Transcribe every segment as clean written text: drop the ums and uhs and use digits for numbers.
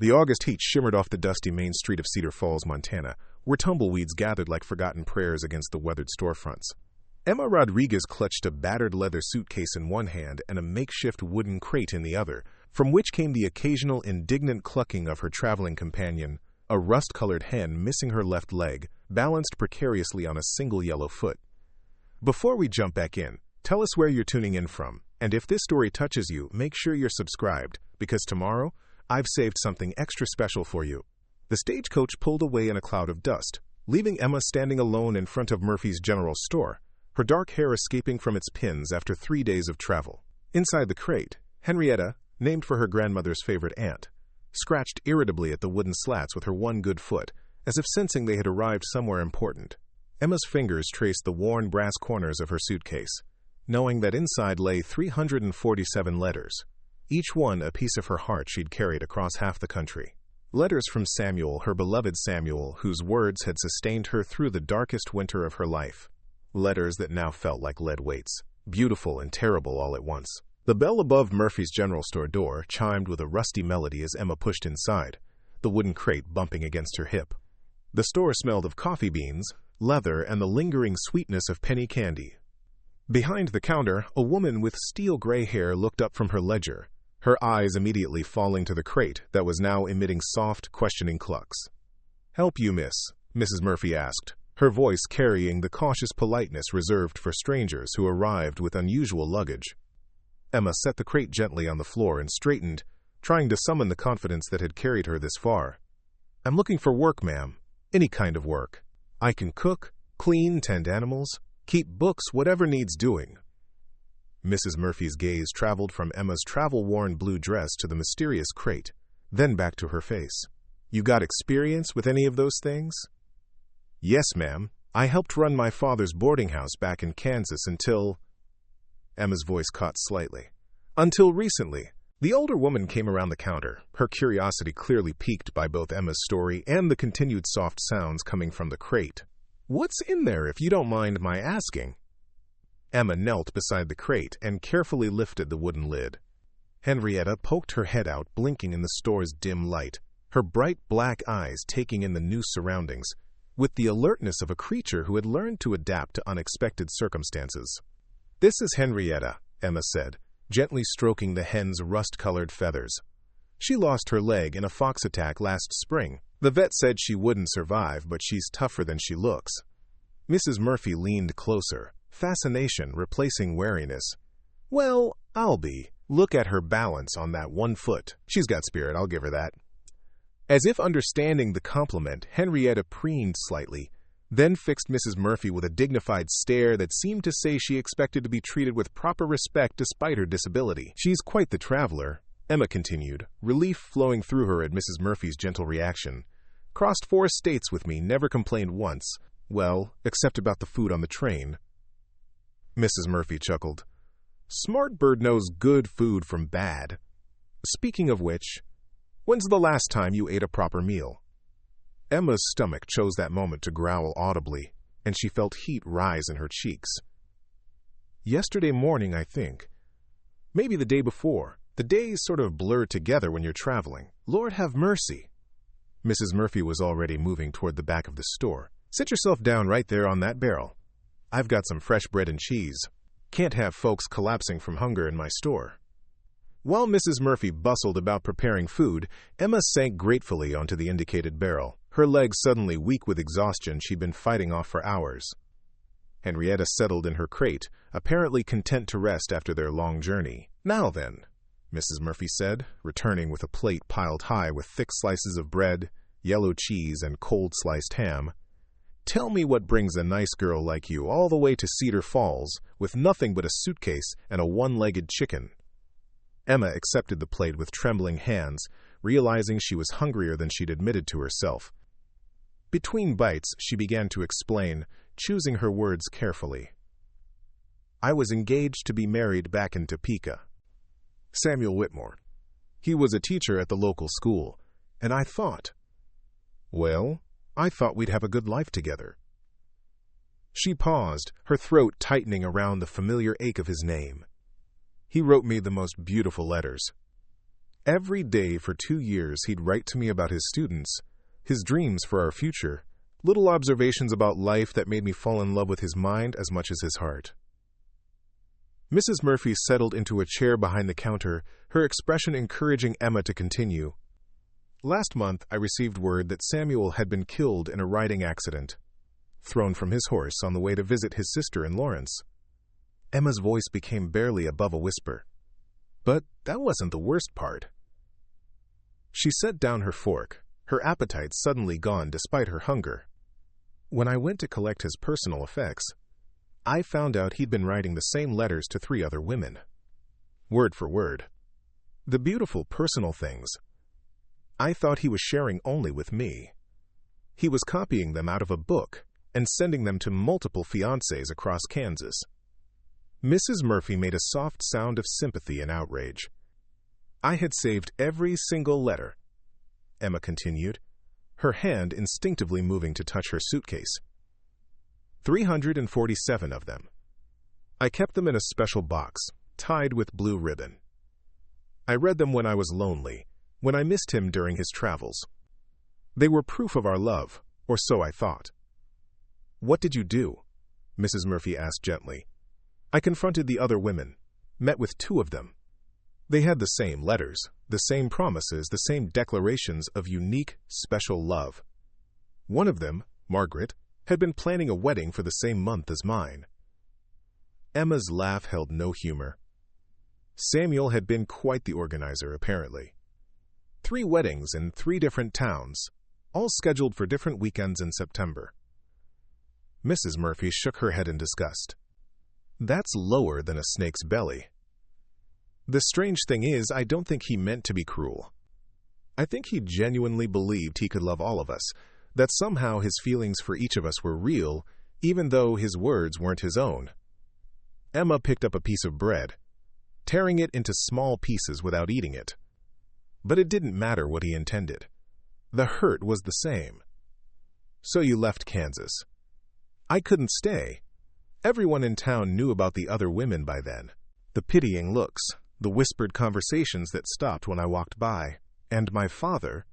The August heat shimmered off the dusty main street of Cedar Falls, Montana, where tumbleweeds gathered like forgotten prayers against the weathered storefronts. Emma Rodriguez clutched a battered leather suitcase in one hand and a makeshift wooden crate in the other, from which came the occasional indignant clucking of her traveling companion, a rust-colored hen missing her left leg, balanced precariously on a single yellow foot. Before we jump back in, tell us where you're tuning in from, and if this story touches you, make sure you're subscribed, because tomorrow, I've saved something extra special for you. The stagecoach pulled away in a cloud of dust, leaving Emma standing alone in front of Murphy's General Store, her dark hair escaping from its pins after 3 days of travel. Inside the crate, Henrietta, named for her grandmother's favorite aunt, scratched irritably at the wooden slats with her one good foot, as if sensing they had arrived somewhere important. Emma's fingers traced the worn brass corners of her suitcase, knowing that inside lay 347 letters, each one a piece of her heart she'd carried across half the country. Letters from Samuel, her beloved Samuel, whose words had sustained her through the darkest winter of her life. Letters that now felt like lead weights, beautiful and terrible all at once. The bell above Murphy's General Store door chimed with a rusty melody as Emma pushed inside, the wooden crate bumping against her hip. The store smelled of coffee beans, leather, and the lingering sweetness of penny candy. Behind the counter, a woman with steel-gray hair looked up from her ledger, her eyes immediately falling to the crate that was now emitting soft, questioning clucks. "Help you, miss?" Mrs. Murphy asked, her voice carrying the cautious politeness reserved for strangers who arrived with unusual luggage. Emma set the crate gently on the floor and straightened, trying to summon the confidence that had carried her this far. "I'm looking for work, ma'am. Any kind of work. I can cook, clean, tend animals, keep books, whatever needs doing." Mrs. Murphy's gaze traveled from Emma's travel-worn blue dress to the mysterious crate, then back to her face. "You got experience with any of those things?" "Yes, ma'am. I helped run my father's boarding house back in Kansas until—" Emma's voice caught slightly. "Until recently." The older woman came around the counter, her curiosity clearly piqued by both Emma's story and the continued soft sounds coming from the crate. "What's in there, if you don't mind my asking?" Emma knelt beside the crate and carefully lifted the wooden lid. Henrietta poked her head out, blinking in the store's dim light, her bright black eyes taking in the new surroundings, with the alertness of a creature who had learned to adapt to unexpected circumstances. "This is Henrietta," Emma said, gently stroking the hen's rust-colored feathers. "She lost her leg in a fox attack last spring. The vet said she wouldn't survive, but she's tougher than she looks." Mrs. Murphy leaned closer, fascination replacing wariness. "Well, I'll be. Look at her balance on that one foot. She's got spirit, I'll give her that." As if understanding the compliment, Henrietta preened slightly, then fixed Mrs. Murphy with a dignified stare that seemed to say she expected to be treated with proper respect despite her disability. "She's quite the traveler," Emma continued, relief flowing through her at Mrs. Murphy's gentle reaction. "Crossed 4 states with me, never complained once. Well, except about the food on the train." Mrs. Murphy chuckled. "Smart bird knows good food from bad. Speaking of which, when's the last time you ate a proper meal?" Emma's stomach chose that moment to growl audibly, and she felt heat rise in her cheeks. "Yesterday morning, I think. Maybe the day before. The days sort of blur together when you're traveling. Lord have mercy." Mrs. Murphy was already moving toward the back of the store. "Sit yourself down right there on that barrel. I've got some fresh bread and cheese. Can't have folks collapsing from hunger in my store." While Mrs. Murphy bustled about preparing food, Emma sank gratefully onto the indicated barrel, her legs suddenly weak with exhaustion she'd been fighting off for hours. Henrietta settled in her crate, apparently content to rest after their long journey. "Now then," Mrs. Murphy said, returning with a plate piled high with thick slices of bread, yellow cheese, and cold sliced ham. "Tell me what brings a nice girl like you all the way to Cedar Falls with nothing but a suitcase and a one-legged chicken." Emma accepted the plate with trembling hands, realizing she was hungrier than she'd admitted to herself. Between bites, she began to explain, choosing her words carefully. "I was engaged to be married back in Topeka. Samuel Whitmore. He was a teacher at the local school, and I thought we'd have a good life together." She paused, her throat tightening around the familiar ache of his name. "He wrote me the most beautiful letters. Every day for 2 years he'd write to me about his students, his dreams for our future, little observations about life that made me fall in love with his mind as much as his heart. Mrs. Murphy settled into a chair behind the counter, her expression encouraging Emma to continue. Last month, I received word that Samuel had been killed in a riding accident, thrown from his horse on the way to visit his sister in Lawrence. Emma's voice became barely above a whisper. But that wasn't the worst part. She set down her fork, her appetite suddenly gone despite her hunger. When I went to collect his personal effects, I found out he'd been writing the same letters to 3 other women. Word for word. The beautiful personal things I thought he was sharing only with me. He was copying them out of a book and sending them to multiple fiancées across Kansas. Mrs. Murphy made a soft sound of sympathy and outrage. I had saved every single letter, Emma continued, her hand instinctively moving to touch her suitcase. 347 of them. I kept them in a special box, tied with blue ribbon. I read them when I was lonely, when I missed him during his travels. They were proof of our love, or so I thought. What did you do? Mrs. Murphy asked gently. I confronted the other women, met with 2 of them. They had the same letters, the same promises, the same declarations of unique, special love. One of them, Margaret, had been planning a wedding for the same month as mine. Emma's laugh held no humor. Samuel had been quite the organizer, apparently. 3 weddings in 3 different towns, all scheduled for different weekends in September. Mrs. Murphy shook her head in disgust. That's lower than a snake's belly. The strange thing is, I don't think he meant to be cruel. I think he genuinely believed he could love all of us, that somehow his feelings for each of us were real, even though his words weren't his own. Emma picked up a piece of bread, tearing it into small pieces without eating it. But it didn't matter what he intended. The hurt was the same. So you left Kansas. I couldn't stay. Everyone in town knew about the other women by then. The pitying looks, the whispered conversations that stopped when I walked by. And my father...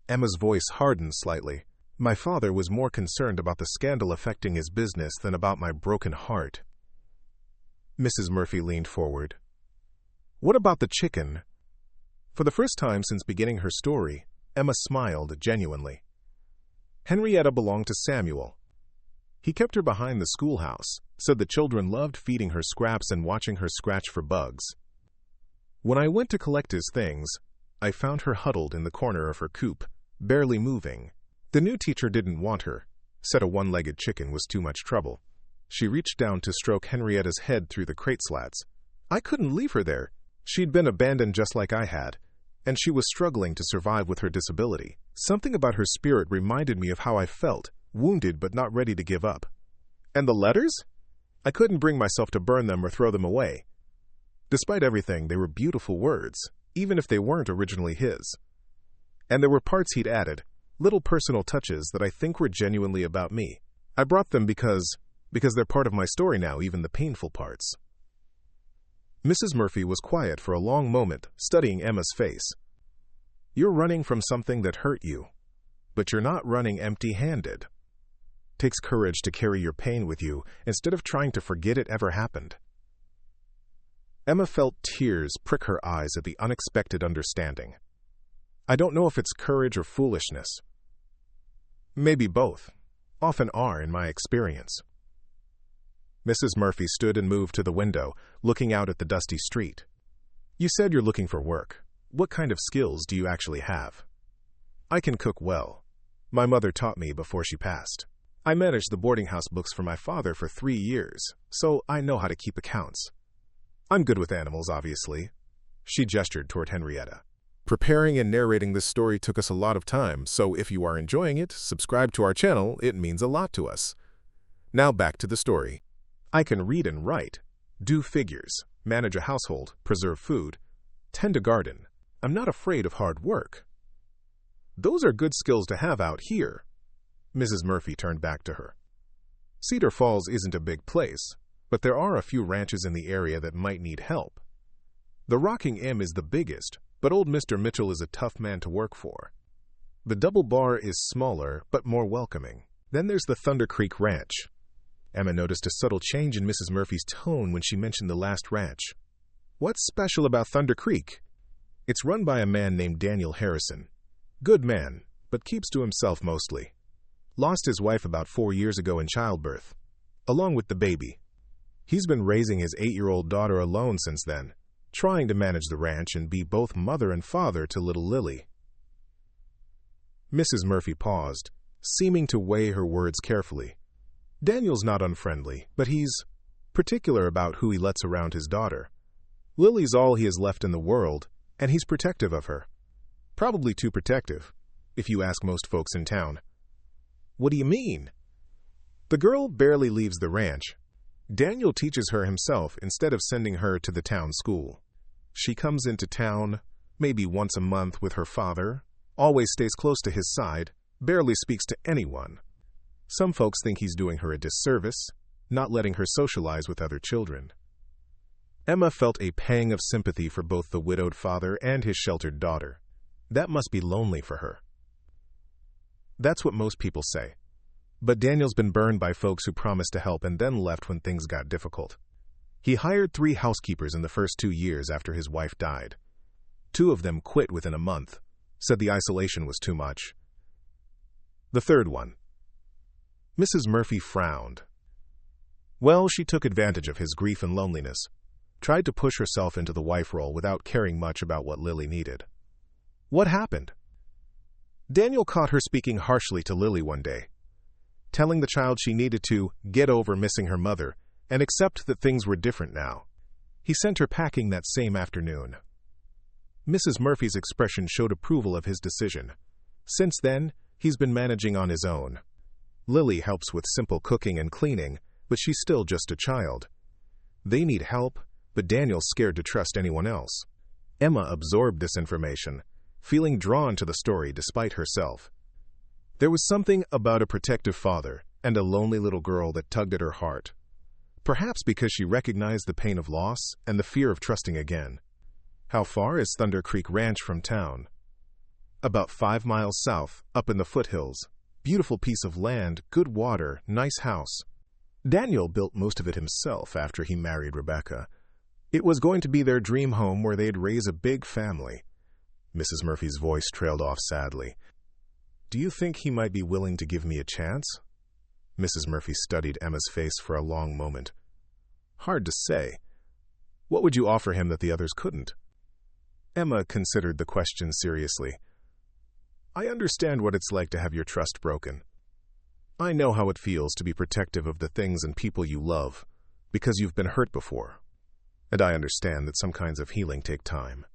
Emma's voice hardened slightly. My father was more concerned about the scandal affecting his business than about my broken heart. Mrs. Murphy leaned forward. What about the chicken? For the first time since beginning her story, Emma smiled genuinely. Henrietta belonged to Samuel. He kept her behind the schoolhouse, said the children loved feeding her scraps and watching her scratch for bugs. When I went to collect his things, I found her huddled in the corner of her coop, barely moving. The new teacher didn't want her, said a one-legged chicken was too much trouble. She reached down to stroke Henrietta's head through the crate slats. I couldn't leave her there. She'd been abandoned just like I had, and she was struggling to survive with her disability. Something about her spirit reminded me of how I felt, wounded but not ready to give up. And the letters? I couldn't bring myself to burn them or throw them away. Despite everything, they were beautiful words, even if they weren't originally his. And there were parts he'd added, little personal touches that I think were genuinely about me. I brought them because they're part of my story now, even the painful parts. Mrs. Murphy was quiet for a long moment, studying Emma's face. You're running from something that hurt you, but you're not running empty-handed. Takes courage to carry your pain with you instead of trying to forget it ever happened. Emma felt tears prick her eyes at the unexpected understanding. I don't know if it's courage or foolishness. Maybe both. Often are in my experience. Mrs. Murphy stood and moved to the window, looking out at the dusty street. You said you're looking for work. What kind of skills do you actually have? I can cook well. My mother taught me before she passed. I managed the boarding house books for my father for 3 years, so I know how to keep accounts. I'm good with animals, obviously. She gestured toward Henrietta. Preparing and narrating this story took us a lot of time, so if you are enjoying it, subscribe to our channel. It means a lot to us. Now back to the story. I can read and write, do figures, manage a household, preserve food, tend a garden. I'm not afraid of hard work. Those are good skills to have out here. Mrs. Murphy turned back to her. Cedar Falls isn't a big place, but there are a few ranches in the area that might need help. The Rocking M is the biggest, but old Mr. Mitchell is a tough man to work for. The double bar is smaller, but more welcoming. Then there's the Thunder Creek Ranch. Emma noticed a subtle change in Mrs. Murphy's tone when she mentioned the last ranch. What's special about Thunder Creek? It's run by a man named Daniel Harrison. Good man, but keeps to himself mostly. Lost his wife about 4 years ago in childbirth, along with the baby. He's been raising his 8-year-old daughter alone since then, trying to manage the ranch and be both mother and father to little Lily. Mrs. Murphy paused, seeming to weigh her words carefully. Daniel's not unfriendly, but he's particular about who he lets around his daughter. Lily's all he has left in the world, and he's protective of her. Probably too protective, if you ask most folks in town. What do you mean? The girl barely leaves the ranch. Daniel teaches her himself instead of sending her to the town school. She comes into town, maybe once a month with her father, always stays close to his side, barely speaks to anyone. Some folks think he's doing her a disservice, not letting her socialize with other children. Emma felt a pang of sympathy for both the widowed father and his sheltered daughter. That must be lonely for her. That's what most people say. But Daniel's been burned by folks who promised to help and then left when things got difficult. He hired 3 housekeepers in the first 2 years after his wife died. 2 of them quit within a month, said the isolation was too much. The third one. Mrs. Murphy frowned. Well, she took advantage of his grief and loneliness, tried to push herself into the wife role without caring much about what Lily needed. What happened? Daniel caught her speaking harshly to Lily one day, telling the child she needed to get over missing her mother and accept that things were different now. He sent her packing that same afternoon. Mrs. Murphy's expression showed approval of his decision. Since then, he's been managing on his own. Lily helps with simple cooking and cleaning, but she's still just a child. They need help, but Daniel's scared to trust anyone else. Emma absorbed this information, feeling drawn to the story despite herself. There was something about a protective father and a lonely little girl that tugged at her heart. Perhaps because she recognized the pain of loss and the fear of trusting again. How far is Thunder Creek Ranch from town? About 5 miles south, up in the foothills. Beautiful piece of land, good water, nice house. Daniel built most of it himself after he married Rebecca. It was going to be their dream home where they'd raise a big family. Mrs. Murphy's voice trailed off sadly. Do you think he might be willing to give me a chance? Mrs. Murphy studied Emma's face for a long moment. Hard to say. What would you offer him that the others couldn't? Emma considered the question seriously. I understand what it's like to have your trust broken. I know how it feels to be protective of the things and people you love, because you've been hurt before. And I understand that some kinds of healing take time.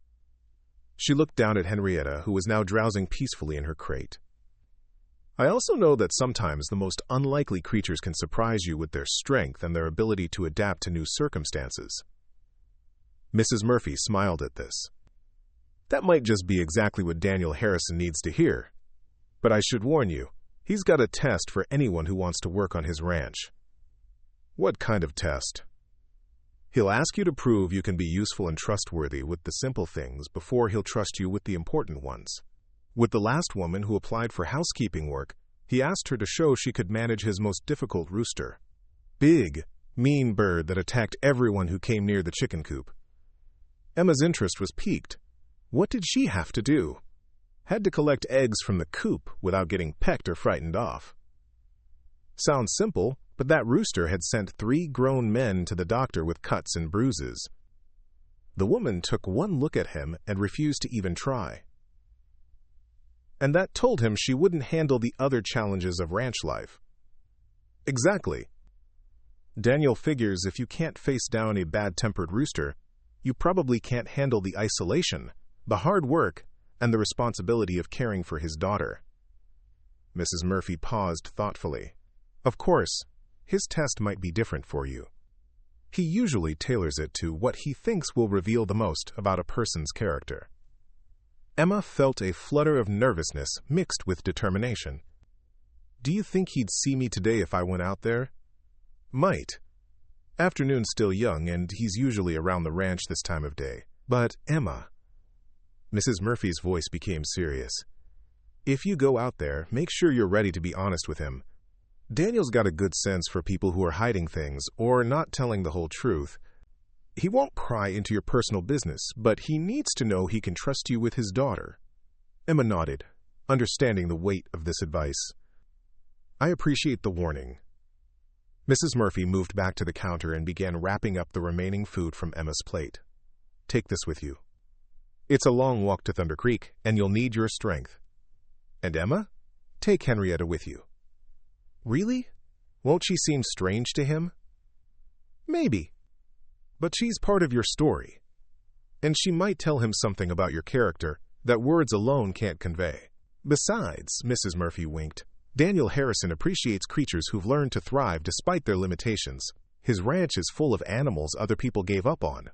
She looked down at Henrietta, who was now drowsing peacefully in her crate. I also know that sometimes the most unlikely creatures can surprise you with their strength and their ability to adapt to new circumstances. Mrs. Murphy smiled at this. That might just be exactly what Daniel Harrison needs to hear. But I should warn you, he's got a test for anyone who wants to work on his ranch. What kind of test? He'll ask you to prove you can be useful and trustworthy with the simple things before he'll trust you with the important ones. With the last woman who applied for housekeeping work, he asked her to show she could manage his most difficult rooster. Big, mean bird that attacked everyone who came near the chicken coop. Emma's interest was piqued. What did she have to do? Had to collect eggs from the coop without getting pecked or frightened off. Sounds simple, but that rooster had sent 3 grown men to the doctor with cuts and bruises. The woman took one look at him and refused to even try. And that told him she wouldn't handle the other challenges of ranch life. Exactly. Daniel figures if you can't face down a bad-tempered rooster, you probably can't handle the isolation, the hard work, and the responsibility of caring for his daughter. Mrs. Murphy paused thoughtfully. Of course, his test might be different for you. He usually tailors it to what he thinks will reveal the most about a person's character. Emma felt a flutter of nervousness mixed with determination. Do you think he'd see me today if I went out there? Might. Afternoon's still young, and he's usually around the ranch this time of day. But, Emma, Mrs. Murphy's voice became serious. "If you go out there, make sure you're ready to be honest with him. Daniel's got a good sense for people who are hiding things or not telling the whole truth. He won't pry into your personal business, but he needs to know he can trust you with his daughter." Emma nodded, understanding the weight of this advice. "I appreciate the warning." Mrs. Murphy moved back to the counter and began wrapping up the remaining food from Emma's plate. "Take this with you. It's a long walk to Thunder Creek, and you'll need your strength. And Emma, take Henrietta with you." "Really? Won't she seem strange to him?" "Maybe. But she's part of your story. And she might tell him something about your character that words alone can't convey. Besides," Mrs. Murphy winked, "Daniel Harrison appreciates creatures who've learned to thrive despite their limitations. His ranch is full of animals other people gave up on."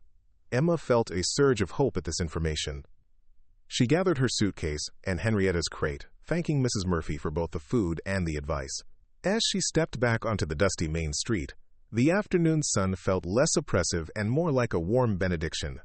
Emma felt a surge of hope at this information. She gathered her suitcase and Henrietta's crate, thanking Mrs. Murphy for both the food and the advice. As she stepped back onto the dusty main street, the afternoon sun felt less oppressive and more like a warm benediction.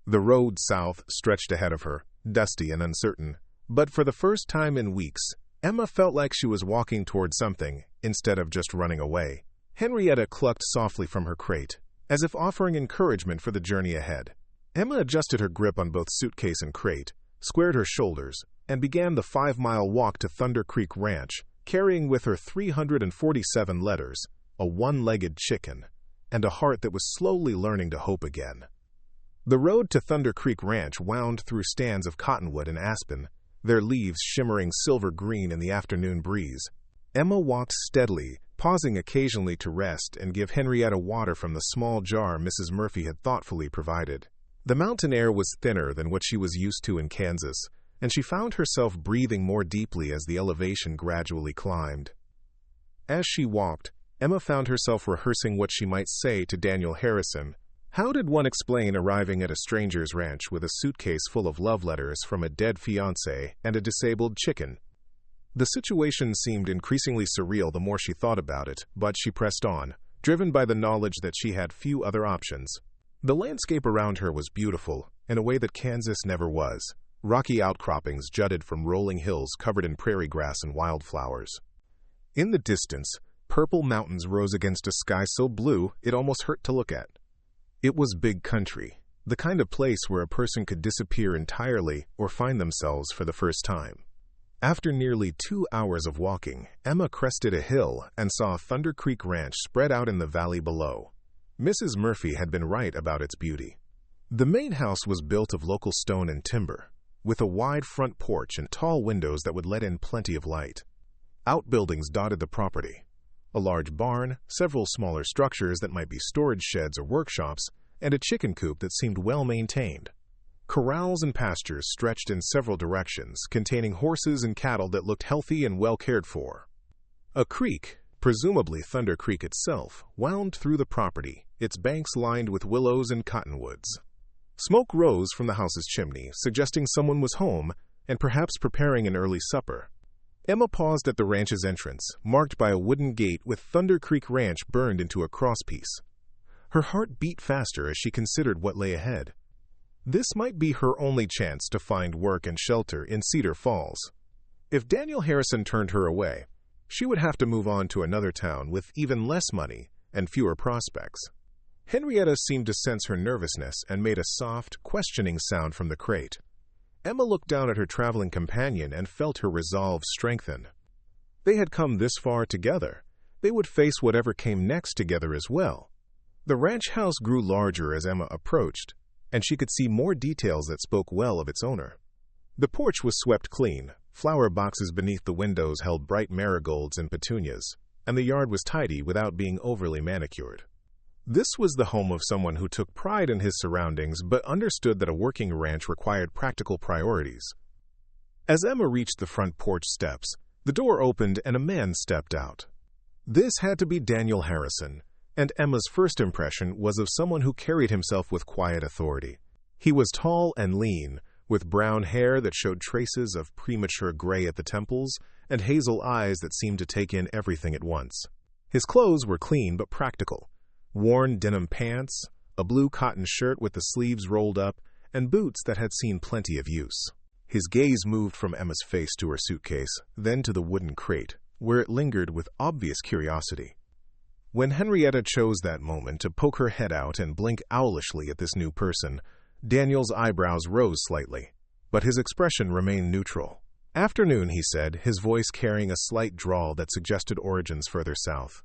The road south stretched ahead of her, dusty and uncertain, but for the first time in weeks, Emma felt like she was walking toward something instead of just running away. Henrietta clucked softly from her crate, as if offering encouragement for the journey ahead. Emma adjusted her grip on both suitcase and crate, squared her shoulders, and began the 5-mile walk to Thunder Creek Ranch, carrying with her 347 letters, a one-legged chicken, and a heart that was slowly learning to hope again. The road to Thunder Creek Ranch wound through stands of cottonwood and aspen, their leaves shimmering silver green in the afternoon breeze. Emma walked steadily, pausing occasionally to rest and give Henrietta water from the small jar Mrs. Murphy had thoughtfully provided. The mountain air was thinner than what she was used to in Kansas, and she found herself breathing more deeply as the elevation gradually climbed. As she walked, Emma found herself rehearsing what she might say to Daniel Harrison. How did one explain arriving at a stranger's ranch with a suitcase full of love letters from a dead fiancé and a disabled chicken? The situation seemed increasingly surreal the more she thought about it, but she pressed on, driven by the knowledge that she had few other options. The landscape around her was beautiful, in a way that Kansas never was. Rocky outcroppings jutted from rolling hills covered in prairie grass and wildflowers. In the distance, purple mountains rose against a sky so blue it almost hurt to look at. It was big country, the kind of place where a person could disappear entirely or find themselves for the first time. After nearly 2 hours of walking, Emma crested a hill and saw Thunder Creek Ranch spread out in the valley below. Mrs. Murphy had been right about its beauty. The main house was built of local stone and timber, with a wide front porch and tall windows that would let in plenty of light. Outbuildings dotted the property. A large barn, several smaller structures that might be storage sheds or workshops, and a chicken coop that seemed well maintained. Corrals and pastures stretched in several directions, containing horses and cattle that looked healthy and well cared for. A creek, presumably Thunder Creek itself, wound through the property, its banks lined with willows and cottonwoods. Smoke rose from the house's chimney, suggesting someone was home and perhaps preparing an early supper. Emma paused at the ranch's entrance, marked by a wooden gate with Thunder Creek Ranch burned into a crosspiece. Her heart beat faster as she considered what lay ahead. This might be her only chance to find work and shelter in Cedar Falls. If Daniel Harrison turned her away, she would have to move on to another town with even less money and fewer prospects. Henrietta seemed to sense her nervousness and made a soft, questioning sound from the crate. Emma looked down at her traveling companion and felt her resolve strengthen. They had come this far together. They would face whatever came next together as well. The ranch house grew larger as Emma approached, and she could see more details that spoke well of its owner. The porch was swept clean. Flower boxes beneath the windows held bright marigolds and petunias, and the yard was tidy without being overly manicured. This was the home of someone who took pride in his surroundings but understood that a working ranch required practical priorities. As Emma reached the front porch steps, the door opened and a man stepped out. This had to be Daniel Harrison, and Emma's first impression was of someone who carried himself with quiet authority. He was tall and lean, with brown hair that showed traces of premature gray at the temples and hazel eyes that seemed to take in everything at once. His clothes were clean but practical. Worn denim pants, a blue cotton shirt with the sleeves rolled up, and boots that had seen plenty of use. His gaze moved from Emma's face to her suitcase, then to the wooden crate, where it lingered with obvious curiosity. When Henrietta chose that moment to poke her head out and blink owlishly at this new person, Daniel's eyebrows rose slightly, but his expression remained neutral. "Afternoon," he said, his voice carrying a slight drawl that suggested origins further south.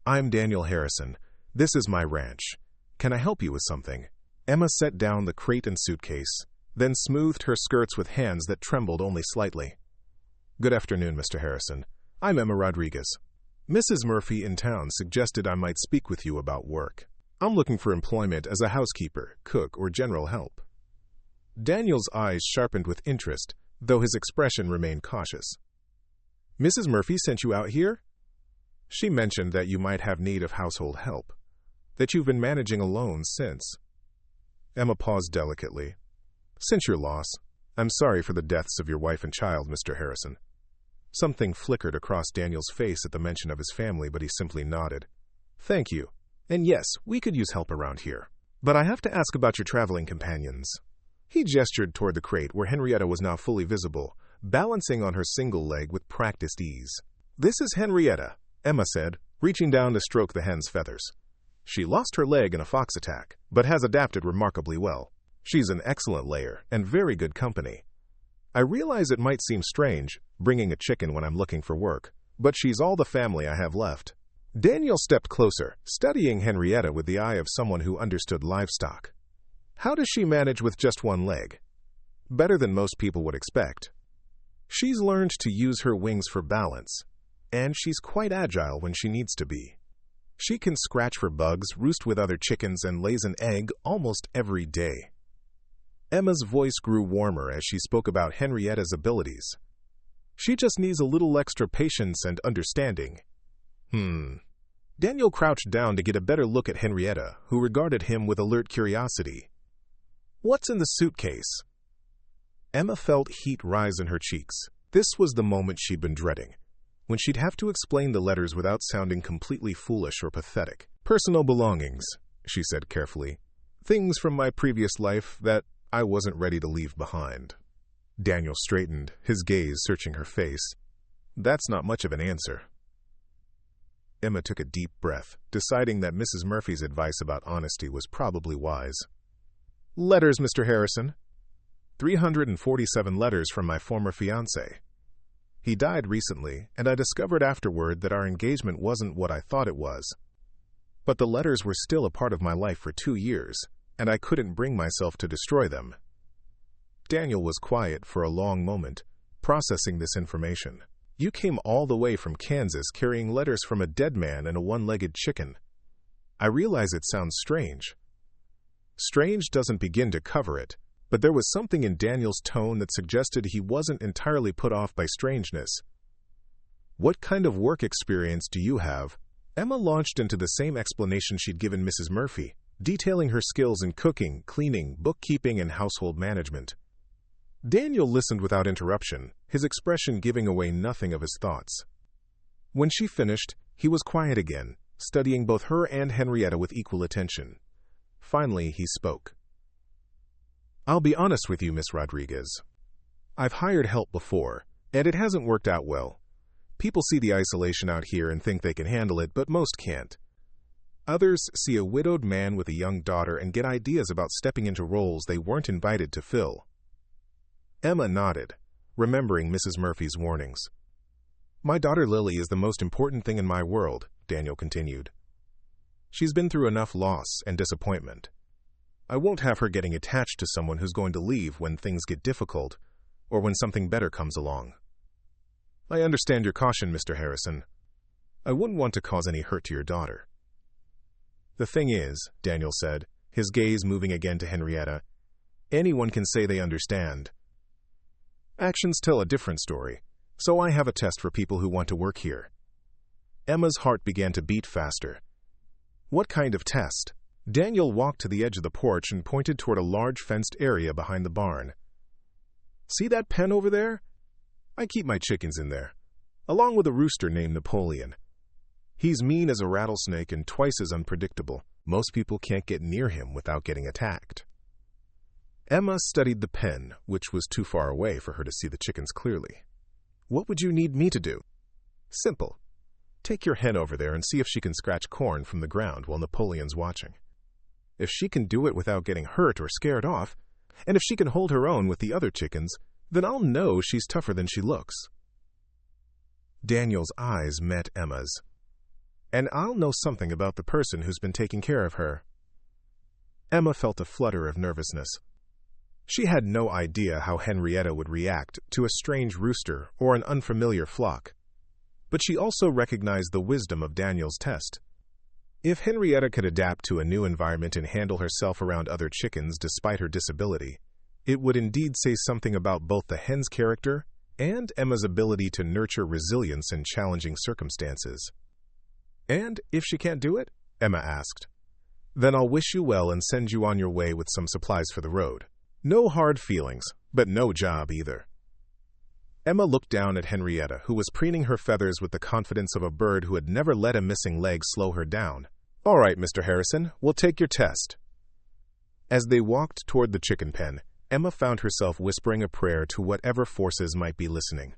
"I'm Daniel Harrison. This is my ranch. Can I help you with something?" Emma set down the crate and suitcase, then smoothed her skirts with hands that trembled only slightly. "Good afternoon, Mr. Harrison. I'm Emma Rodriguez. Mrs. Murphy in town suggested I might speak with you about work. I'm looking for employment as a housekeeper, cook, or general help." Daniel's eyes sharpened with interest, though his expression remained cautious. "Mrs. Murphy sent you out here? She mentioned that you might have need of household help, that you've been managing alone since." Emma paused delicately. "Since your loss, I'm sorry for the deaths of your wife and child, Mr. Harrison." Something flickered across Daniel's face at the mention of his family, but he simply nodded. "Thank you. And yes, we could use help around here. But I have to ask about your traveling companions." He gestured toward the crate where Henrietta was now fully visible, balancing on her single leg with practiced ease. "This is Henrietta," Emma said, reaching down to stroke the hen's feathers. "She lost her leg in a fox attack, but has adapted remarkably well. She's an excellent layer and very good company. I realize it might seem strange, bringing a chicken when I'm looking for work, but she's all the family I have left." Daniel stepped closer, studying Henrietta with the eye of someone who understood livestock. "How does she manage with just one leg?" "Better than most people would expect. She's learned to use her wings for balance, and she's quite agile when she needs to be. She can scratch for bugs, roost with other chickens, and lays an egg almost every day." Emma's voice grew warmer as she spoke about Henrietta's abilities. "She just needs a little extra patience and understanding." Daniel crouched down to get a better look at Henrietta, who regarded him with alert curiosity. "What's in the suitcase?" Emma felt heat rise in her cheeks. This was the moment she'd been dreading, when she'd have to explain the letters without sounding completely foolish or pathetic. "Personal belongings," she said carefully. "Things from my previous life that I wasn't ready to leave behind." Daniel straightened, his gaze searching her face. "That's not much of an answer." Emma took a deep breath, deciding that Mrs. Murphy's advice about honesty was probably wise. "Letters, Mr. Harrison. 347 letters from my former fiancé. He died recently, and I discovered afterward that our engagement wasn't what I thought it was. But the letters were still a part of my life for 2 years, and I couldn't bring myself to destroy them." Daniel was quiet for a long moment, processing this information. "You came all the way from Kansas carrying letters from a dead man and a one-legged chicken. I realize it sounds strange. Strange doesn't begin to cover it, but there was something in Daniel's tone that suggested he wasn't entirely put off by strangeness. What kind of work experience do you have?" Emma launched into the same explanation she'd given Mrs. Murphy, detailing her skills in cooking, cleaning, bookkeeping, and household management. Daniel listened without interruption, his expression giving away nothing of his thoughts. When she finished, he was quiet again, studying both her and Henrietta with equal attention. Finally, he spoke. "I'll be honest with you, Miss Rodriguez. I've hired help before, and it hasn't worked out well. People see the isolation out here and think they can handle it, but most can't. Others see a widowed man with a young daughter and get ideas about stepping into roles they weren't invited to fill." Emma nodded, remembering Mrs. Murphy's warnings. "My daughter Lily is the most important thing in my world," Daniel continued. "She's been through enough loss and disappointment. I won't have her getting attached to someone who's going to leave when things get difficult, or when something better comes along. I understand your caution, Mr. Harrison. I wouldn't want to cause any hurt to your daughter." "The thing is," Daniel said, his gaze moving again to Henrietta, "anyone can say they understand. Actions tell a different story, so I have a test for people who want to work here." Emma's heart began to beat faster. "What kind of test?" Daniel walked to the edge of the porch and pointed toward a large fenced area behind the barn. "See that pen over there? I keep my chickens in there, along with a rooster named Napoleon. He's mean as a rattlesnake and twice as unpredictable. Most people can't get near him without getting attacked." Emma studied the pen, which was too far away for her to see the chickens clearly. "What would you need me to do?" "Simple. Take your hen over there and see if she can scratch corn from the ground while Napoleon's watching. If she can do it without getting hurt or scared off, and if she can hold her own with the other chickens, then I'll know she's tougher than she looks." Daniel's eyes met Emma's. "And I'll know something about the person who's been taking care of her." Emma felt a flutter of nervousness. She had no idea how Henrietta would react to a strange rooster or an unfamiliar flock. But she also recognized the wisdom of Daniel's test. If Henrietta could adapt to a new environment and handle herself around other chickens despite her disability, it would indeed say something about both the hen's character and Emma's ability to nurture resilience in challenging circumstances. "And if she can't do it?" Emma asked. "Then I'll wish you well and send you on your way with some supplies for the road. No hard feelings, but no job either." Emma looked down at Henrietta, who was preening her feathers with the confidence of a bird who had never let a missing leg slow her down. "All right, Mr. Harrison, we'll take your test." As they walked toward the chicken pen, Emma found herself whispering a prayer to whatever forces might be listening.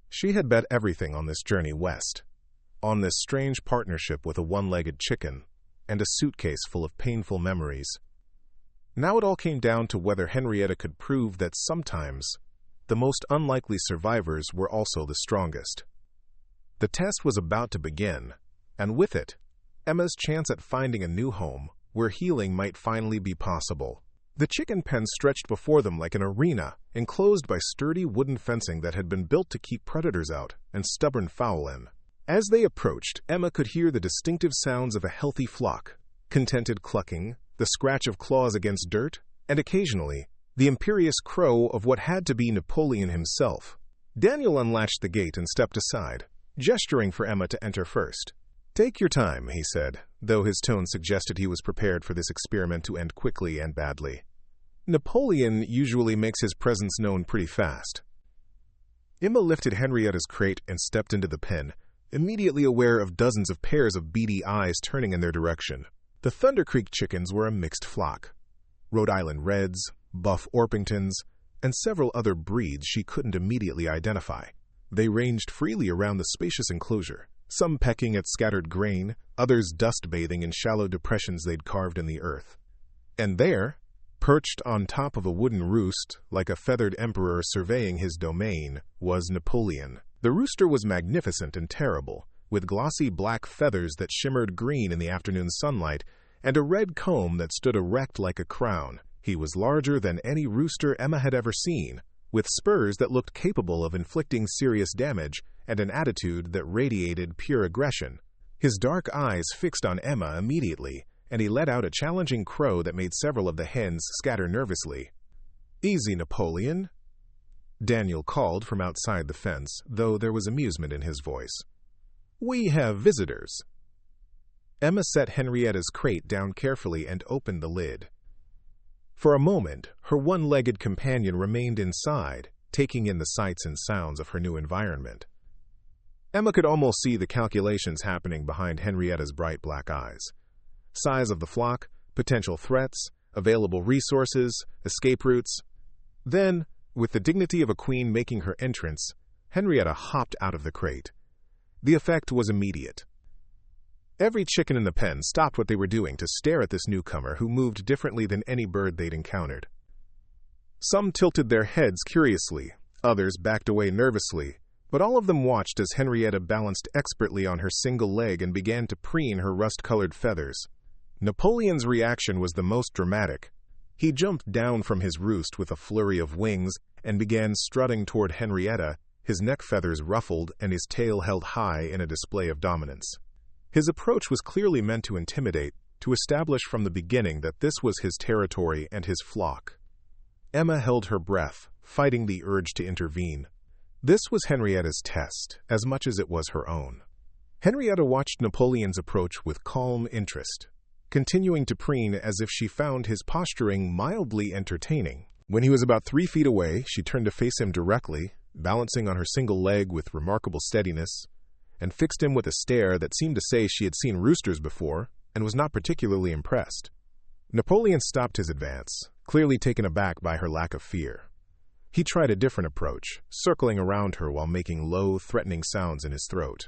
She had bet everything on this journey west, on this strange partnership with a one-legged chicken and a suitcase full of painful memories. Now it all came down to whether Henrietta could prove that sometimes the most unlikely survivors were also the strongest. The test was about to begin, and with it, Emma's chance at finding a new home where healing might finally be possible. The chicken pen stretched before them like an arena, enclosed by sturdy wooden fencing that had been built to keep predators out and stubborn fowl in. As they approached, Emma could hear the distinctive sounds of a healthy flock, contented clucking, the scratch of claws against dirt, and occasionally, the imperious crow of what had to be Napoleon himself. Daniel unlatched the gate and stepped aside, gesturing for Emma to enter first. "Take your time," he said, though his tone suggested he was prepared for this experiment to end quickly and badly. Napoleon usually makes his presence known pretty fast. Emma lifted Henrietta's crate and stepped into the pen, immediately aware of dozens of pairs of beady eyes turning in their direction. The Thunder Creek chickens were a mixed flock. Rhode Island Reds, Buff Orpingtons, and several other breeds she couldn't immediately identify. They ranged freely around the spacious enclosure, some pecking at scattered grain, others dust-bathing in shallow depressions they'd carved in the earth. And there, perched on top of a wooden roost, like a feathered emperor surveying his domain, was Napoleon. The rooster was magnificent and terrible, with glossy black feathers that shimmered green in the afternoon sunlight, and a red comb that stood erect like a crown. He was larger than any rooster Emma had ever seen, with spurs that looked capable of inflicting serious damage and an attitude that radiated pure aggression. His dark eyes fixed on Emma immediately, and he let out a challenging crow that made several of the hens scatter nervously. "Easy, Napoleon," Daniel called from outside the fence, though there was amusement in his voice. "We have visitors." Emma set Henrietta's crate down carefully and opened the lid. For a moment, her one-legged companion remained inside, taking in the sights and sounds of her new environment. Emma could almost see the calculations happening behind Henrietta's bright black eyes. Size of the flock, potential threats, available resources, escape routes. Then, with the dignity of a queen making her entrance, Henrietta hopped out of the crate. The effect was immediate. Every chicken in the pen stopped what they were doing to stare at this newcomer who moved differently than any bird they'd encountered. Some tilted their heads curiously, others backed away nervously, but all of them watched as Henrietta balanced expertly on her single leg and began to preen her rust-colored feathers. Napoleon's reaction was the most dramatic. He jumped down from his roost with a flurry of wings and began strutting toward Henrietta, his neck feathers ruffled and his tail held high in a display of dominance. His approach was clearly meant to intimidate, to establish from the beginning that this was his territory and his flock. Emma held her breath, fighting the urge to intervene. This was Henrietta's test, as much as it was her own. Henrietta watched Napoleon's approach with calm interest, continuing to preen as if she found his posturing mildly entertaining. When he was about 3 feet away, she turned to face him directly, balancing on her single leg with remarkable steadiness, and fixed him with a stare that seemed to say she had seen roosters before and was not particularly impressed. Napoleon stopped his advance, clearly taken aback by her lack of fear. He tried a different approach, circling around her while making low, threatening sounds in his throat.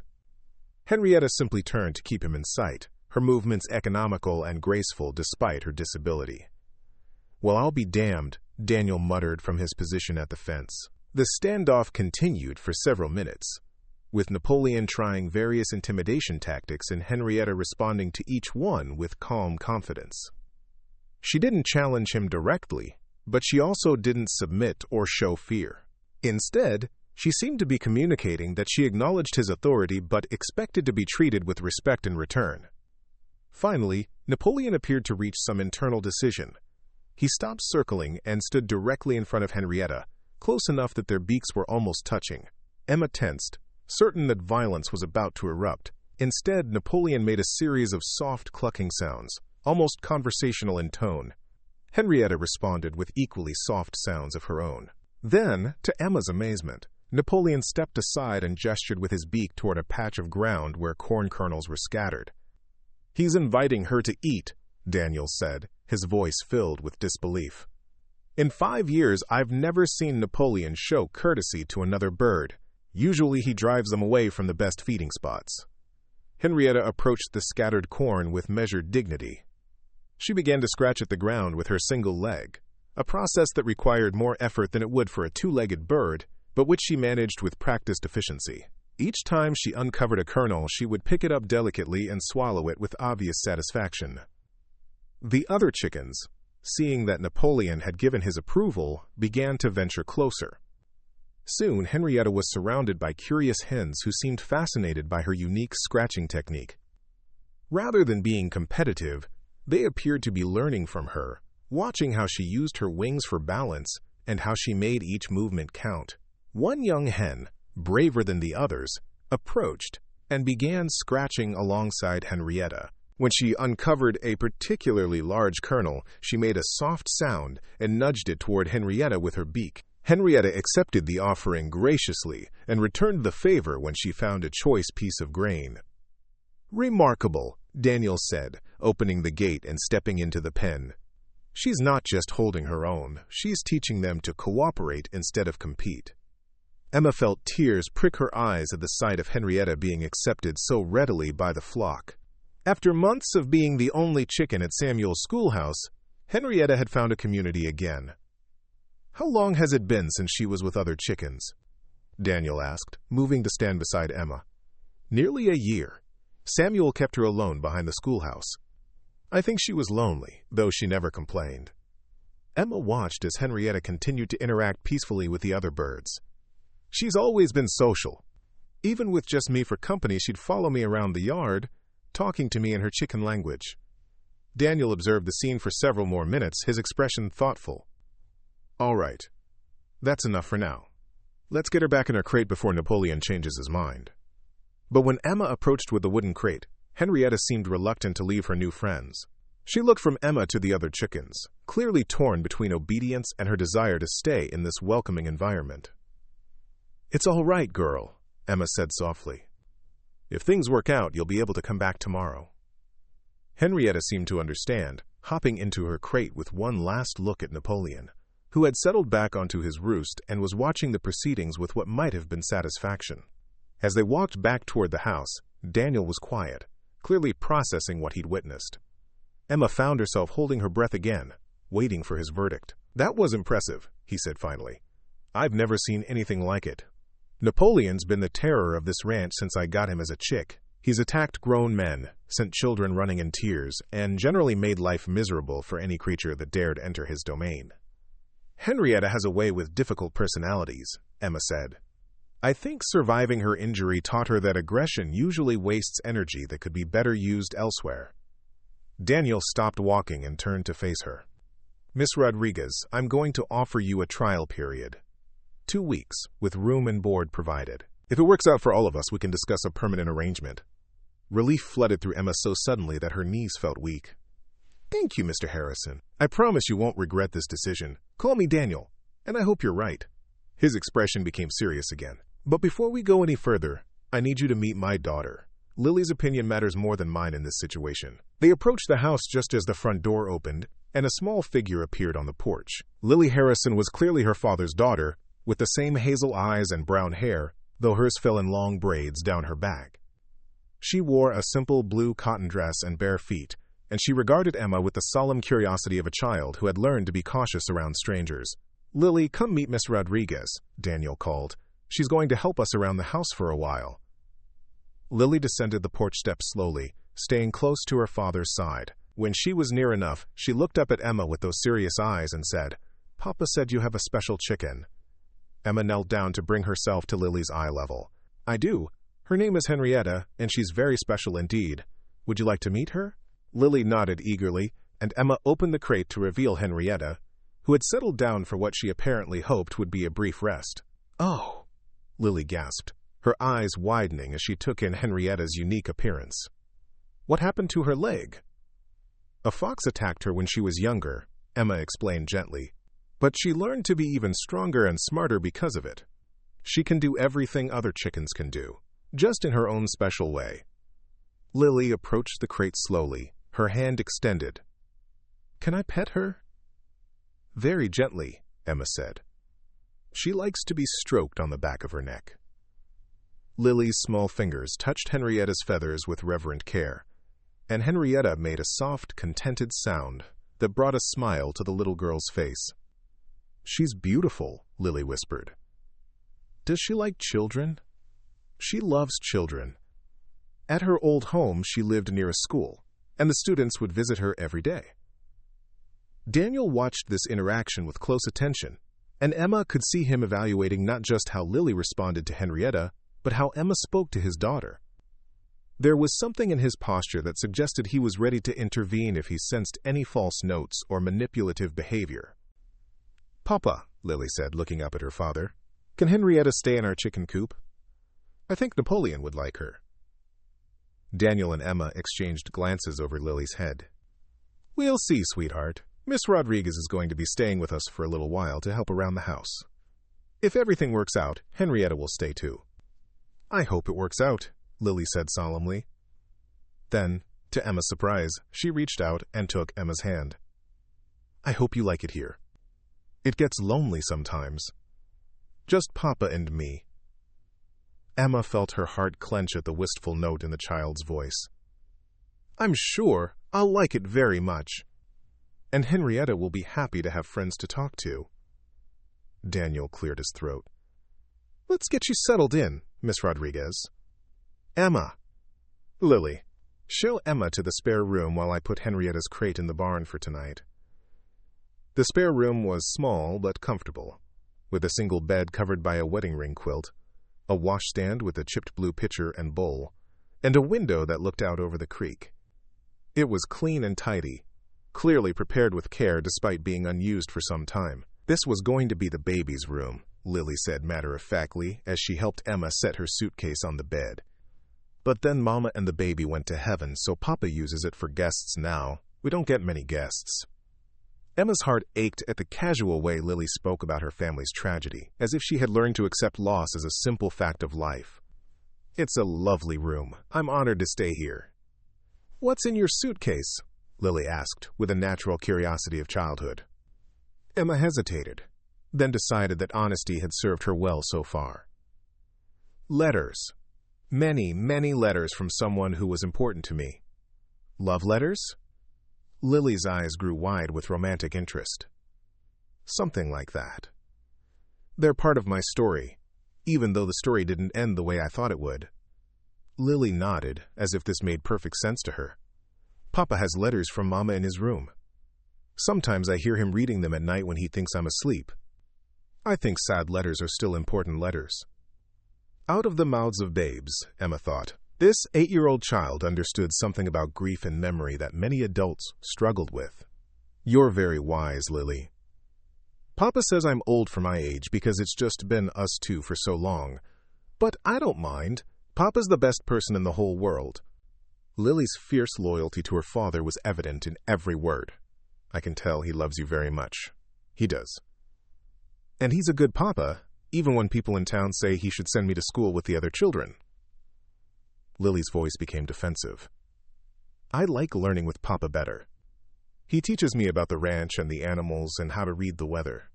Henrietta simply turned to keep him in sight, her movements economical and graceful despite her disability. "Well, I'll be damned," Daniel muttered from his position at the fence. The standoff continued for several minutes, with Napoleon trying various intimidation tactics and Henrietta responding to each one with calm confidence. She didn't challenge him directly, but she also didn't submit or show fear. Instead, she seemed to be communicating that she acknowledged his authority but expected to be treated with respect in return. Finally, Napoleon appeared to reach some internal decision. He stopped circling and stood directly in front of Henrietta, close enough that their beaks were almost touching. Emma tensed, certain that violence was about to erupt. Instead, Napoleon made a series of soft clucking sounds, almost conversational in tone. Henrietta responded with equally soft sounds of her own. Then, to Emma's amazement, Napoleon stepped aside and gestured with his beak toward a patch of ground where corn kernels were scattered. "He's inviting her to eat," Daniel said, his voice filled with disbelief. "In 5 years, I've never seen Napoleon show courtesy to another bird. Usually he drives them away from the best feeding spots." Henrietta approached the scattered corn with measured dignity. She began to scratch at the ground with her single leg, a process that required more effort than it would for a two-legged bird, but which she managed with practiced efficiency. Each time she uncovered a kernel, she would pick it up delicately and swallow it with obvious satisfaction. The other chickens, seeing that Napoleon had given his approval, began to venture closer. Soon, Henrietta was surrounded by curious hens who seemed fascinated by her unique scratching technique. Rather than being competitive, they appeared to be learning from her, watching how she used her wings for balance and how she made each movement count. One young hen, braver than the others, approached and began scratching alongside Henrietta. When she uncovered a particularly large kernel, she made a soft sound and nudged it toward Henrietta with her beak. Henrietta accepted the offering graciously and returned the favor when she found a choice piece of grain. "Remarkable," Daniel said, opening the gate and stepping into the pen. "She's not just holding her own, she's teaching them to cooperate instead of compete." Emma felt tears prick her eyes at the sight of Henrietta being accepted so readily by the flock. After months of being the only chicken at Samuel's schoolhouse, Henrietta had found a community again. "How long has it been since she was with other chickens?" Daniel asked, moving to stand beside Emma. "Nearly a year. Samuel kept her alone behind the schoolhouse. I think she was lonely, though she never complained." Emma watched as Henrietta continued to interact peacefully with the other birds. "She's always been social. Even with just me for company, she'd follow me around the yard, talking to me in her chicken language." Daniel observed the scene for several more minutes, his expression thoughtful. "All right. That's enough for now. Let's get her back in her crate before Napoleon changes his mind." But when Emma approached with the wooden crate, Henrietta seemed reluctant to leave her new friends. She looked from Emma to the other chickens, clearly torn between obedience and her desire to stay in this welcoming environment. "It's all right, girl," Emma said softly. "If things work out, you'll be able to come back tomorrow." Henrietta seemed to understand, hopping into her crate with one last look at Napoleon, who had settled back onto his roost and was watching the proceedings with what might have been satisfaction. As they walked back toward the house, Daniel was quiet, clearly processing what he'd witnessed. Emma found herself holding her breath again, waiting for his verdict. "That was impressive," he said finally. "I've never seen anything like it. Napoleon's been the terror of this ranch since I got him as a chick. He's attacked grown men, sent children running in tears, and generally made life miserable for any creature that dared enter his domain." "Henrietta has a way with difficult personalities," Emma said. "I think surviving her injury taught her that aggression usually wastes energy that could be better used elsewhere." Daniel stopped walking and turned to face her. "Miss Rodriguez, I'm going to offer you a trial period. 2 weeks, with room and board provided. If it works out for all of us, we can discuss a permanent arrangement." Relief flooded through Emma so suddenly that her knees felt weak. "Thank you, Mr. Harrison. I promise you won't regret this decision. Call me Daniel, and I hope you're right." His expression became serious again. "But before we go any further, I need you to meet my daughter, Lily's opinion matters more than mine in this situation. They approached the house just as the front door opened, and a small figure appeared on the porch. Lily Harrison was clearly her father's daughter, with the same hazel eyes and brown hair, though hers fell in long braids down her back. She wore a simple blue cotton dress and bare feet, and she regarded Emma with the solemn curiosity of a child who had learned to be cautious around strangers. "Lily, come meet Miss Rodriguez," Daniel called. "She's going to help us around the house for a while." Lily descended the porch steps slowly, staying close to her father's side. When she was near enough, she looked up at Emma with those serious eyes and said, "Papa said you have a special chicken." Emma knelt down to bring herself to Lily's eye level. "I do. Her name is Henrietta, and she's very special indeed. Would you like to meet her?" Lily nodded eagerly, and Emma opened the crate to reveal Henrietta, who had settled down for what she apparently hoped would be a brief rest. "Oh," Lily gasped, her eyes widening as she took in Henrietta's unique appearance. "What happened to her leg?" "A fox attacked her when she was younger," Emma explained gently. "But she learned to be even stronger and smarter because of it. She can do everything other chickens can do, just in her own special way." Lily approached the crate slowly, her hand extended. "Can I pet her?" "Very gently," Emma said. "She likes to be stroked on the back of her neck." Lily's small fingers touched Henrietta's feathers with reverent care, and Henrietta made a soft, contented sound that brought a smile to the little girl's face. "She's beautiful," Lily whispered. "Does she like children?" "She loves children. At her old home, she lived near a school, and the students would visit her every day." Daniel watched this interaction with close attention, and Emma could see him evaluating not just how Lily responded to Henrietta, but how Emma spoke to his daughter. There was something in his posture that suggested he was ready to intervene if he sensed any false notes or manipulative behavior. "Papa," Lily said, looking up at her father, "can Henrietta stay in our chicken coop? I think Napoleon would like her." Daniel and Emma exchanged glances over Lily's head. "We'll see, sweetheart. Miss Rodriguez is going to be staying with us for a little while to help around the house. If everything works out, Henrietta will stay too." "I hope it works out," Lily said solemnly. Then, to Emma's surprise, she reached out and took Emma's hand. "I hope you like it here. It gets lonely sometimes. Just Papa and me." Emma felt her heart clench at the wistful note in the child's voice. "I'm sure I'll like it very much. And Henrietta will be happy to have friends to talk to." Daniel cleared his throat. "Let's get you settled in, Miss Rodriguez." "Emma." "Lily, show Emma to the spare room while I put Henrietta's crate in the barn for tonight." The spare room was small but comfortable, with a single bed covered by a wedding ring quilt, a washstand with a chipped blue pitcher and bowl, and a window that looked out over the creek. It was clean and tidy, clearly prepared with care despite being unused for some time. "This was going to be the baby's room," Lily said matter-of-factly as she helped Emma set her suitcase on the bed. "But then Mama and the baby went to heaven, so Papa uses it for guests now. We don't get many guests." Emma's heart ached at the casual way Lily spoke about her family's tragedy, as if she had learned to accept loss as a simple fact of life. "It's a lovely room. I'm honored to stay here." "What's in your suitcase?" Lily asked, with a natural curiosity of childhood. Emma hesitated, then decided that honesty had served her well so far. "Letters. Many, many letters from someone who was important to me." "Love letters?" Lily's eyes grew wide with romantic interest. "Something like that. They're part of my story, even though the story didn't end the way I thought it would." Lily nodded, as if this made perfect sense to her. "Papa has letters from Mama in his room. Sometimes I hear him reading them at night when he thinks I'm asleep. I think sad letters are still important letters." Out of the mouths of babes, Emma thought. This 8-year-old child understood something about grief and memory that many adults struggled with. "You're very wise, Lily. Papa says I'm old for my age because it's just been us two for so long. But I don't mind. Papa's the best person in the whole world." Lily's fierce loyalty to her father was evident in every word. "I can tell he loves you very much." "He does. And he's a good papa, even when people in town say he should send me to school with the other children." Lily's voice became defensive. "I like learning with Papa better. He teaches me about the ranch and the animals and how to read the weather."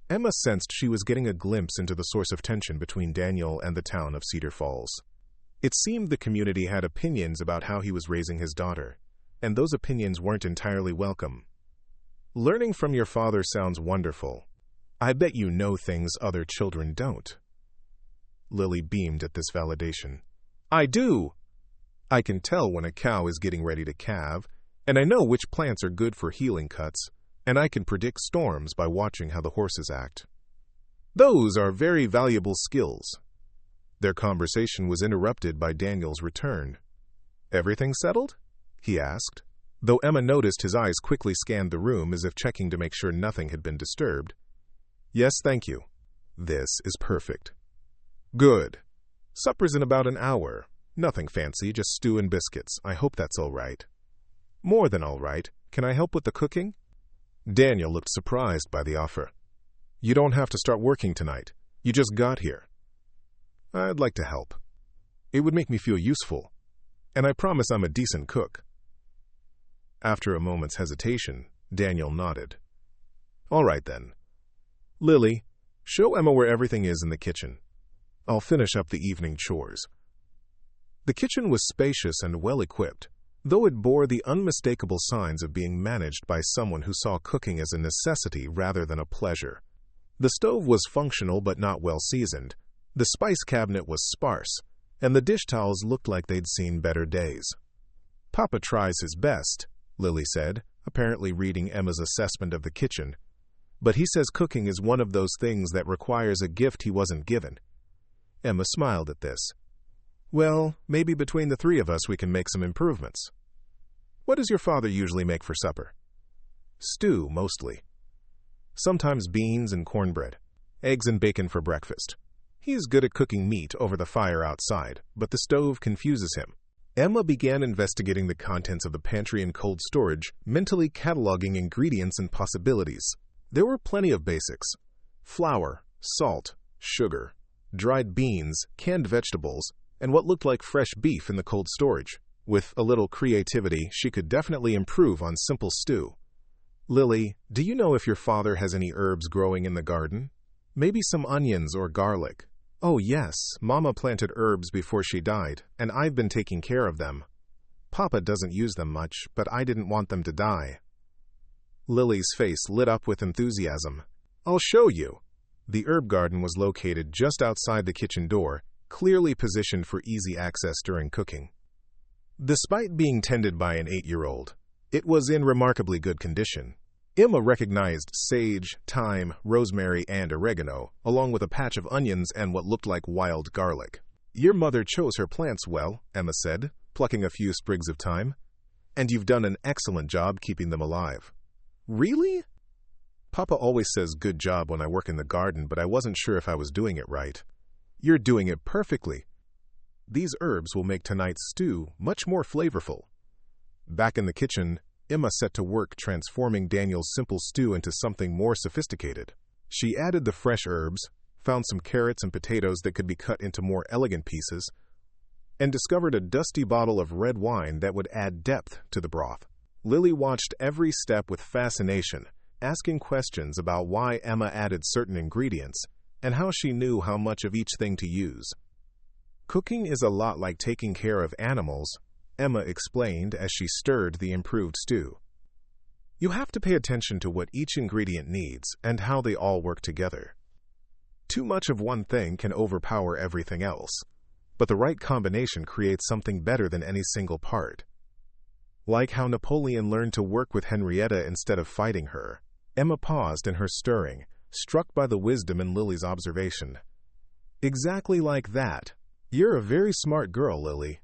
Emma sensed she was getting a glimpse into the source of tension between Daniel and the town of Cedar Falls. It seemed the community had opinions about how he was raising his daughter, and those opinions weren't entirely welcome. "Learning from your father sounds wonderful. I bet you know things other children don't." Lily beamed at this validation. "I do! I can tell when a cow is getting ready to calve, and I know which plants are good for healing cuts, and I can predict storms by watching how the horses act. Those are very valuable skills." Their conversation was interrupted by Daniel's return. "Everything settled?" he asked, though Emma noticed his eyes quickly scanned the room as if checking to make sure nothing had been disturbed. "Yes, thank you. This is perfect." "Good. Supper's in about an hour. Nothing fancy, just stew and biscuits. I hope that's all right." "More than all right. Can I help with the cooking?" Daniel looked surprised by the offer. "You don't have to start working tonight. You just got here." "I'd like to help. It would make me feel useful. And I promise I'm a decent cook." After a moment's hesitation, Daniel nodded. "All right then. Lily, show Emma where everything is in the kitchen. I'll finish up the evening chores." The kitchen was spacious and well-equipped, though it bore the unmistakable signs of being managed by someone who saw cooking as a necessity rather than a pleasure. The stove was functional but not well-seasoned, the spice cabinet was sparse, and the dish towels looked like they'd seen better days. "Papa tries his best," Lily said, apparently reading Emma's assessment of the kitchen, "but he says cooking is one of those things that requires a gift he wasn't given." Emma smiled at this. "Well, maybe between the three of us we can make some improvements. What does your father usually make for supper?" "Stew, mostly. Sometimes beans and cornbread, eggs and bacon for breakfast. He's good at cooking meat over the fire outside, but the stove confuses him." Emma began investigating the contents of the pantry and cold storage, mentally cataloging ingredients and possibilities. There were plenty of basics: flour, salt, sugar, dried beans, canned vegetables, and what looked like fresh beef in the cold storage. With a little creativity, she could definitely improve on simple stew. "Lily, do you know if your father has any herbs growing in the garden? Maybe some onions or garlic." "Oh yes, Mama planted herbs before she died, and I've been taking care of them. Papa doesn't use them much, but I didn't want them to die." Lily's face lit up with enthusiasm. "I'll show you." The herb garden was located just outside the kitchen door, clearly positioned for easy access during cooking. Despite being tended by an 8-year-old, it was in remarkably good condition. Emma recognized sage, thyme, rosemary, and oregano, along with a patch of onions and what looked like wild garlic. "Your mother chose her plants well," Emma said, plucking a few sprigs of thyme. "And you've done an excellent job keeping them alive." "Really?" "Papa always says good job when I work in the garden, but I wasn't sure if I was doing it right." "You're doing it perfectly. These herbs will make tonight's stew much more flavorful." Back in the kitchen, Emma set to work transforming Daniel's simple stew into something more sophisticated. She added the fresh herbs, found some carrots and potatoes that could be cut into more elegant pieces, and discovered a dusty bottle of red wine that would add depth to the broth. Lily watched every step with fascination, asking questions about why Emma added certain ingredients and how she knew how much of each thing to use. "Cooking is a lot like taking care of animals," Emma explained as she stirred the improved stew. "You have to pay attention to what each ingredient needs and how they all work together. Too much of one thing can overpower everything else, but the right combination creates something better than any single part. Like how Napoleon learned to work with Henrietta instead of fighting her." Emma paused in her stirring, struck by the wisdom in Lily's observation. "Exactly like that. You're a very smart girl, Lily."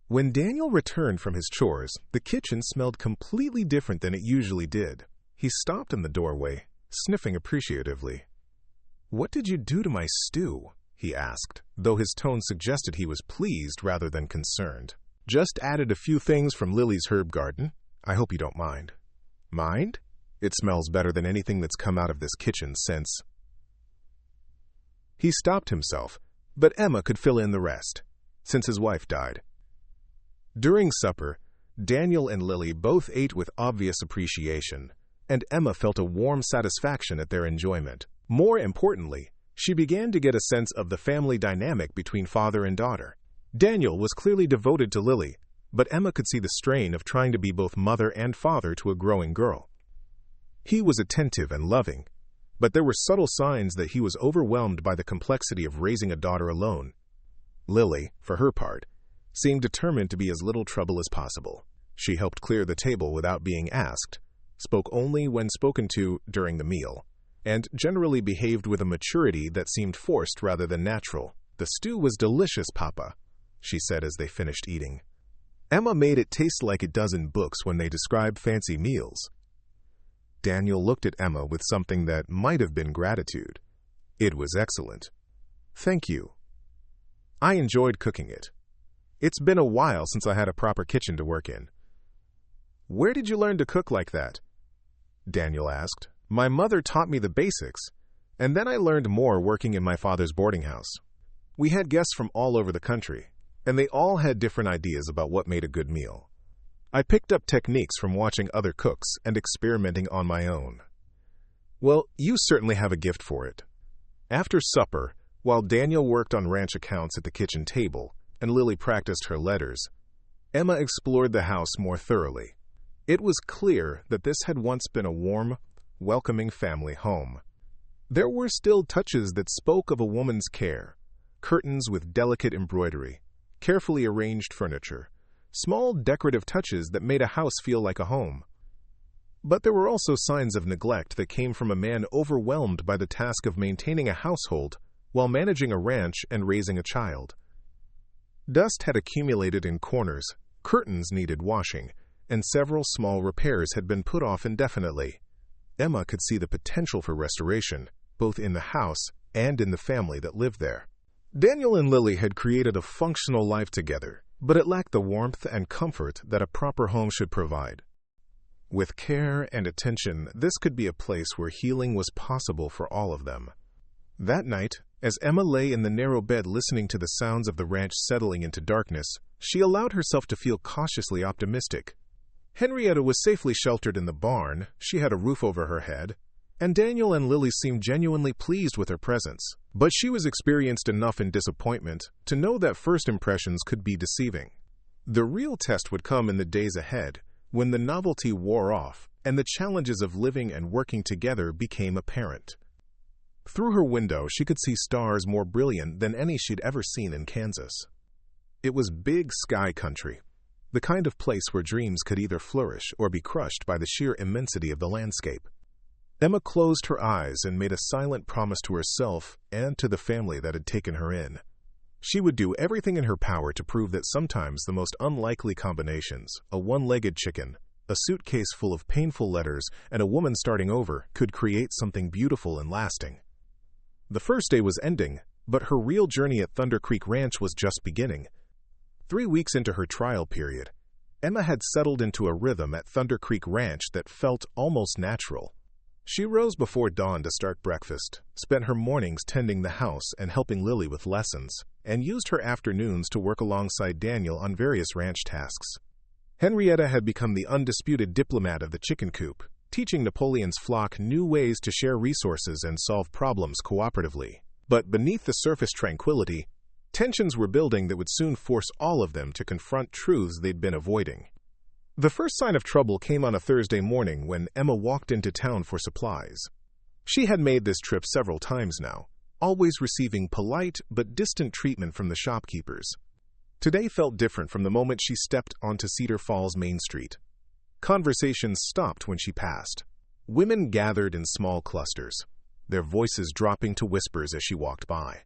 When Daniel returned from his chores, the kitchen smelled completely different than it usually did. He stopped in the doorway, sniffing appreciatively. "What did you do to my stew?" he asked, though his tone suggested he was pleased rather than concerned. "Just added a few things from Lily's herb garden. I hope you don't mind." "Mind? It smells better than anything that's come out of this kitchen since—" He stopped himself, but Emma could fill in the rest. since his wife died. During supper, Daniel and Lily both ate with obvious appreciation, and Emma felt a warm satisfaction at their enjoyment. More importantly, she began to get a sense of the family dynamic between father and daughter. Daniel was clearly devoted to Lily, but Emma could see the strain of trying to be both mother and father to a growing girl. He was attentive and loving, but there were subtle signs that he was overwhelmed by the complexity of raising a daughter alone. Lily, for her part, seemed determined to be as little trouble as possible. She helped clear the table without being asked, spoke only when spoken to during the meal, and generally behaved with a maturity that seemed forced rather than natural. "The stew was delicious, Papa," she said as they finished eating. "Emma made it taste like it does in books when they describe fancy meals." Daniel looked at Emma with something that might have been gratitude. "It was excellent. Thank you. I enjoyed cooking it. It's been a while since I had a proper kitchen to work in." "Where did you learn to cook like that?" Daniel asked. "My mother taught me the basics, and then I learned more working in my father's boarding house. We had guests from all over the country, and they all had different ideas about what made a good meal. I picked up techniques from watching other cooks and experimenting on my own." "Well, you certainly have a gift for it." After supper, while Daniel worked on ranch accounts at the kitchen table and Lily practiced her letters, Emma explored the house more thoroughly. It was clear that this had once been a warm, welcoming family home. There were still touches that spoke of a woman's care: curtains with delicate embroidery, carefully arranged furniture, small decorative touches that made a house feel like a home. But there were also signs of neglect that came from a man overwhelmed by the task of maintaining a household while managing a ranch and raising a child. Dust had accumulated in corners, curtains needed washing, and several small repairs had been put off indefinitely. Emma could see the potential for restoration, both in the house and in the family that lived there. Daniel and Lily had created a functional life together, but it lacked the warmth and comfort that a proper home should provide. With care and attention, this could be a place where healing was possible for all of them. That night, as Emma lay in the narrow bed listening to the sounds of the ranch settling into darkness, she allowed herself to feel cautiously optimistic. Henrietta was safely sheltered in the barn, she had a roof over her head, and Daniel and Lily seemed genuinely pleased with her presence. But she was experienced enough in disappointment to know that first impressions could be deceiving. The real test would come in the days ahead, when the novelty wore off and the challenges of living and working together became apparent. Through her window, she could see stars more brilliant than any she'd ever seen in Kansas. It was big sky country, the kind of place where dreams could either flourish or be crushed by the sheer immensity of the landscape. Emma closed her eyes and made a silent promise to herself and to the family that had taken her in. She would do everything in her power to prove that sometimes the most unlikely combinations, a one-legged chicken, a suitcase full of painful letters, and a woman starting over, could create something beautiful and lasting. The first day was ending, but her real journey at Thunder Creek Ranch was just beginning. 3 weeks into her trial period, Emma had settled into a rhythm at Thunder Creek Ranch that felt almost natural. She rose before dawn to start breakfast, spent her mornings tending the house and helping Lily with lessons, and used her afternoons to work alongside Daniel on various ranch tasks. Henrietta had become the undisputed diplomat of the chicken coop, teaching Napoleon's flock new ways to share resources and solve problems cooperatively. But beneath the surface tranquility, tensions were building that would soon force all of them to confront truths they'd been avoiding. The first sign of trouble came on a Thursday morning when Emma walked into town for supplies. She had made this trip several times now, always receiving polite but distant treatment from the shopkeepers. Today felt different from the moment she stepped onto Cedar Falls Main Street. Conversations stopped when she passed. Women gathered in small clusters, their voices dropping to whispers as she walked by.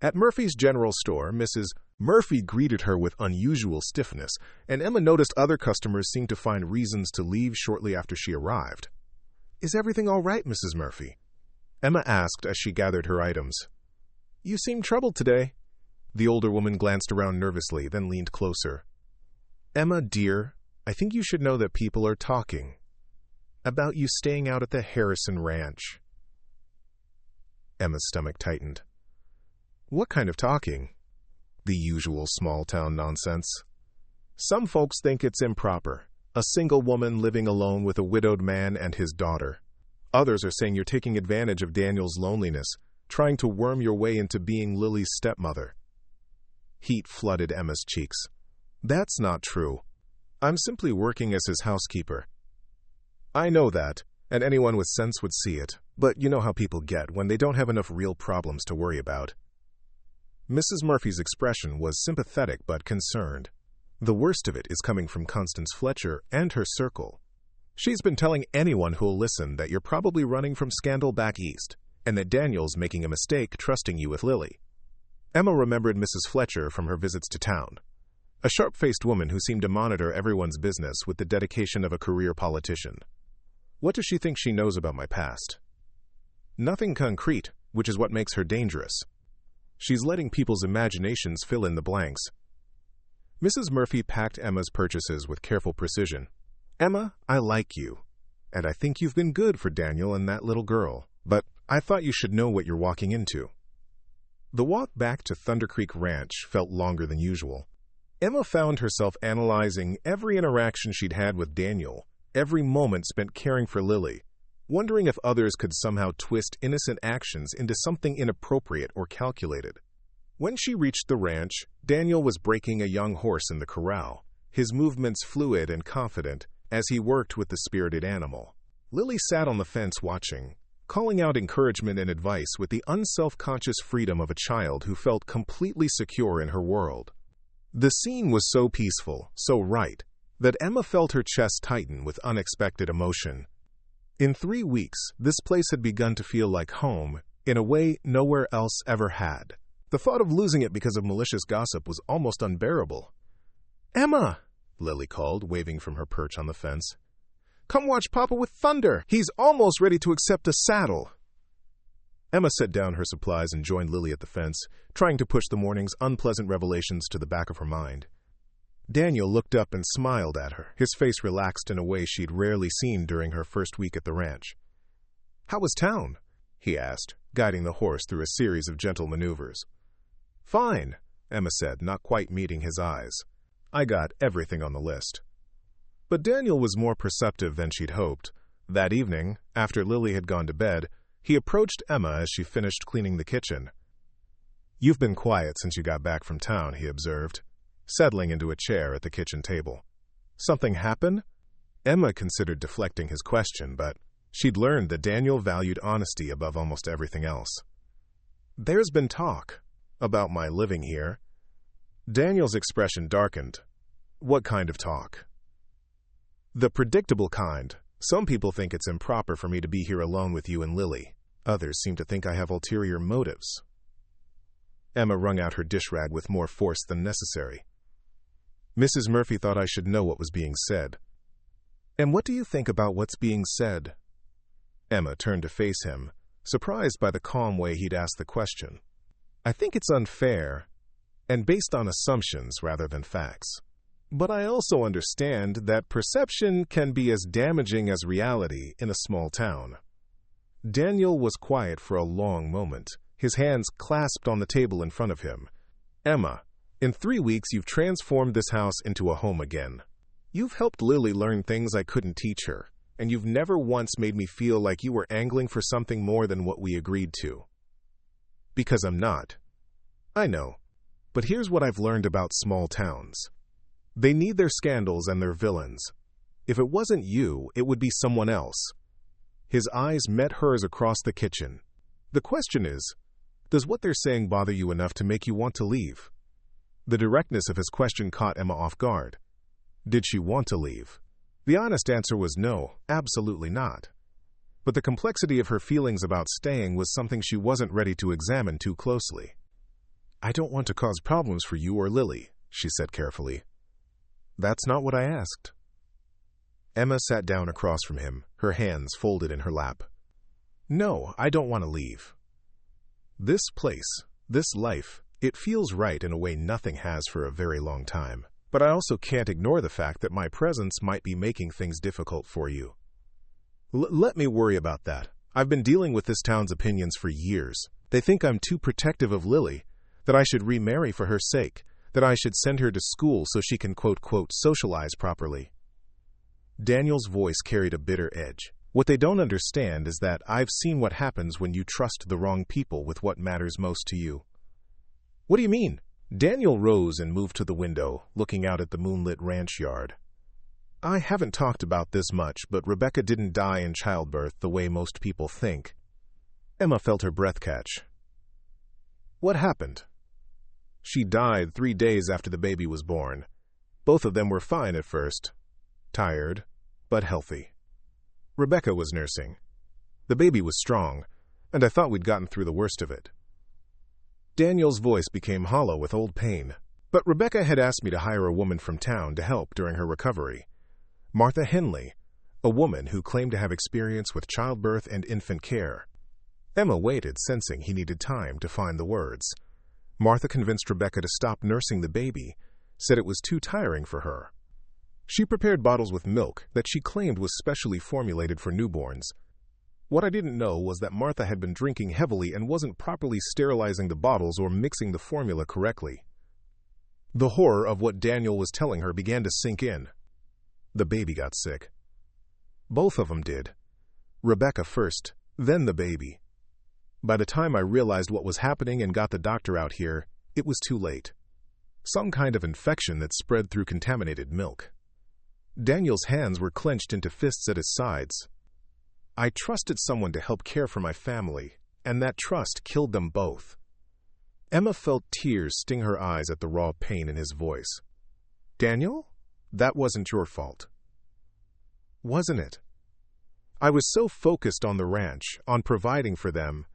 At Murphy's General Store, Mrs. Murphy greeted her with unusual stiffness, and Emma noticed other customers seemed to find reasons to leave shortly after she arrived. "Is everything all right, Mrs. Murphy?" Emma asked as she gathered her items. "You seem troubled today." The older woman glanced around nervously, then leaned closer. "Emma, dear, I think you should know that people are talking about you staying out at the Harrison Ranch." Emma's stomach tightened. "What kind of talking?" The usual small-town nonsense. Some folks think it's improper. A single woman living alone with a widowed man and his daughter. Others are saying you're taking advantage of Daniel's loneliness, trying to worm your way into being Lily's stepmother. Heat flooded Emma's cheeks. That's not true. I'm simply working as his housekeeper. I know that, and anyone with sense would see it, but you know how people get when they don't have enough real problems to worry about. Mrs. Murphy's expression was sympathetic but concerned. The worst of it is coming from Constance Fletcher and her circle. She's been telling anyone who'll listen that you're probably running from scandal back east, and that Daniel's making a mistake trusting you with Lily. Emma remembered Mrs. Fletcher from her visits to town. A sharp-faced woman who seemed to monitor everyone's business with the dedication of a career politician. What does she think she knows about my past? Nothing concrete, which is what makes her dangerous. She's letting people's imaginations fill in the blanks. Mrs. Murphy packed Emma's purchases with careful precision. Emma, I like you, and I think you've been good for Daniel and that little girl, but I thought you should know what you're walking into. The walk back to Thunder Creek Ranch felt longer than usual. Emma found herself analyzing every interaction she'd had with Daniel, every moment spent caring for Lily, wondering if others could somehow twist innocent actions into something inappropriate or calculated. When she reached the ranch, Daniel was breaking a young horse in the corral, his movements fluid and confident as he worked with the spirited animal. Lily sat on the fence watching, calling out encouragement and advice with the unself-conscious freedom of a child who felt completely secure in her world. The scene was so peaceful, so right, that Emma felt her chest tighten with unexpected emotion. In 3 weeks, this place had begun to feel like home in a way nowhere else ever had. The thought of losing it because of malicious gossip was almost unbearable. "Emma!" Lily called, waving from her perch on the fence. "Come watch Papa with Thunder! He's almost ready to accept a saddle!" Emma set down her supplies and joined Lily at the fence, trying to push the morning's unpleasant revelations to the back of her mind. Daniel looked up and smiled at her, his face relaxed in a way she'd rarely seen during her first week at the ranch. "How was town?" he asked, guiding the horse through a series of gentle maneuvers. "Fine," Emma said, not quite meeting his eyes. "I got everything on the list." But Daniel was more perceptive than she'd hoped. That evening, after Lily had gone to bed, he approached Emma as she finished cleaning the kitchen. "You've been quiet since you got back from town," he observed, settling into a chair at the kitchen table. "Something happen?" Emma considered deflecting his question, but she'd learned that Daniel valued honesty above almost everything else. "There's been talk about my living here." Daniel's expression darkened. "What kind of talk?" "The predictable kind. Some people think it's improper for me to be here alone with you and Lily. Others seem to think I have ulterior motives." Emma wrung out her dish rag with more force than necessary. "Mrs. Murphy thought I should know what was being said." "And what do you think about what's being said?" Emma turned to face him, surprised by the calm way he'd asked the question. "I think it's unfair, and based on assumptions rather than facts. But I also understand that perception can be as damaging as reality in a small town." Daniel was quiet for a long moment, his hands clasped on the table in front of him. "Emma, in 3 weeks you've transformed this house into a home again. You've helped Lily learn things I couldn't teach her, and you've never once made me feel like you were angling for something more than what we agreed to. Because I'm not. I know. But here's what I've learned about small towns. They need their scandals and their villains. If it wasn't you, it would be someone else." His eyes met hers across the kitchen. "The question is, does what they're saying bother you enough to make you want to leave?" The directness of his question caught Emma off guard. Did she want to leave? The honest answer was no, absolutely not. But the complexity of her feelings about staying was something she wasn't ready to examine too closely. "I don't want to cause problems for you or Lily," she said carefully. "That's not what I asked." Emma sat down across from him, her hands folded in her lap. "No, I don't want to leave. This place, this life, it feels right in a way nothing has for a very long time. But I also can't ignore the fact that my presence might be making things difficult for you. Let me worry about that. I've been dealing with this town's opinions for years. They think I'm too protective of Lily, that I should remarry for her sake, that I should send her to school so she can socialize properly. Daniel's voice carried a bitter edge. What they don't understand is that I've seen what happens when you trust the wrong people with what matters most to you. What do you mean? Daniel rose and moved to the window, looking out at the moonlit ranch yard. I haven't talked about this much, but Rebecca didn't die in childbirth the way most people think. Emma felt her breath catch. What happened? She died 3 days after the baby was born. Both of them were fine at first. Tired, but healthy. Rebecca was nursing. The baby was strong, and I thought we'd gotten through the worst of it. Daniel's voice became hollow with old pain, but Rebecca had asked me to hire a woman from town to help during her recovery. Martha Henley, a woman who claimed to have experience with childbirth and infant care. Emma waited, sensing he needed time to find the words. Martha convinced Rebecca to stop nursing the baby, said it was too tiring for her. She prepared bottles with milk that she claimed was specially formulated for newborns. What I didn't know was that Martha had been drinking heavily and wasn't properly sterilizing the bottles or mixing the formula correctly. The horror of what Daniel was telling her began to sink in. The baby got sick. Both of them did. Rebecca first, then the baby. By the time I realized what was happening and got the doctor out here, it was too late. Some kind of infection that spread through contaminated milk. Daniel's hands were clenched into fists at his sides. I trusted someone to help care for my family, and that trust killed them both. Emma felt tears sting her eyes at the raw pain in his voice. Daniel? That wasn't your fault. Wasn't it? I was so focused on the ranch, on providing for them,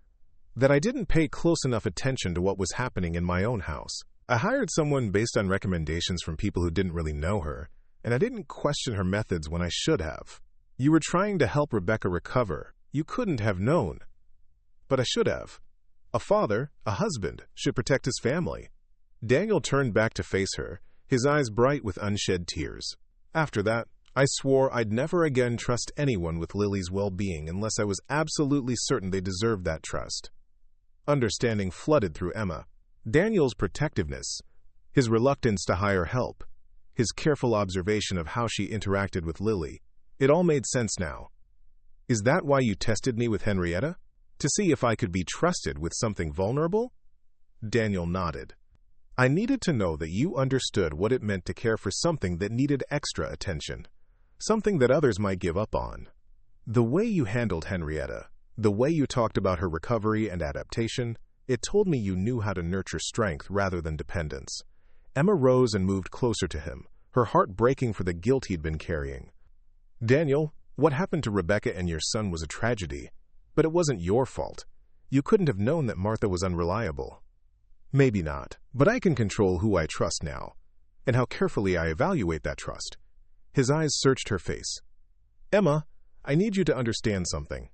that I didn't pay close enough attention to what was happening in my own house. I hired someone based on recommendations from people who didn't really know her, and I didn't question her methods when I should have. You were trying to help Rebecca recover. You couldn't have known. But I should have. A father, a husband, should protect his family. Daniel turned back to face her, his eyes bright with unshed tears. After that, I swore I'd never again trust anyone with Lily's well-being unless I was absolutely certain they deserved that trust. Understanding flooded through Emma. Daniel's protectiveness, his reluctance to hire help, his careful observation of how she interacted with Lily, it all made sense now. Is that why you tested me with Henrietta? To see if I could be trusted with something vulnerable? Daniel nodded. I needed to know that you understood what it meant to care for something that needed extra attention, something that others might give up on. The way you handled Henrietta, the way you talked about her recovery and adaptation, it told me you knew how to nurture strength rather than dependence. Emma rose and moved closer to him, her heart breaking for the guilt he'd been carrying. Daniel, what happened to Rebecca and your son was a tragedy, but it wasn't your fault. You couldn't have known that Martha was unreliable. Maybe not, but I can control who I trust now, and how carefully I evaluate that trust. His eyes searched her face. Emma, I need you to understand something.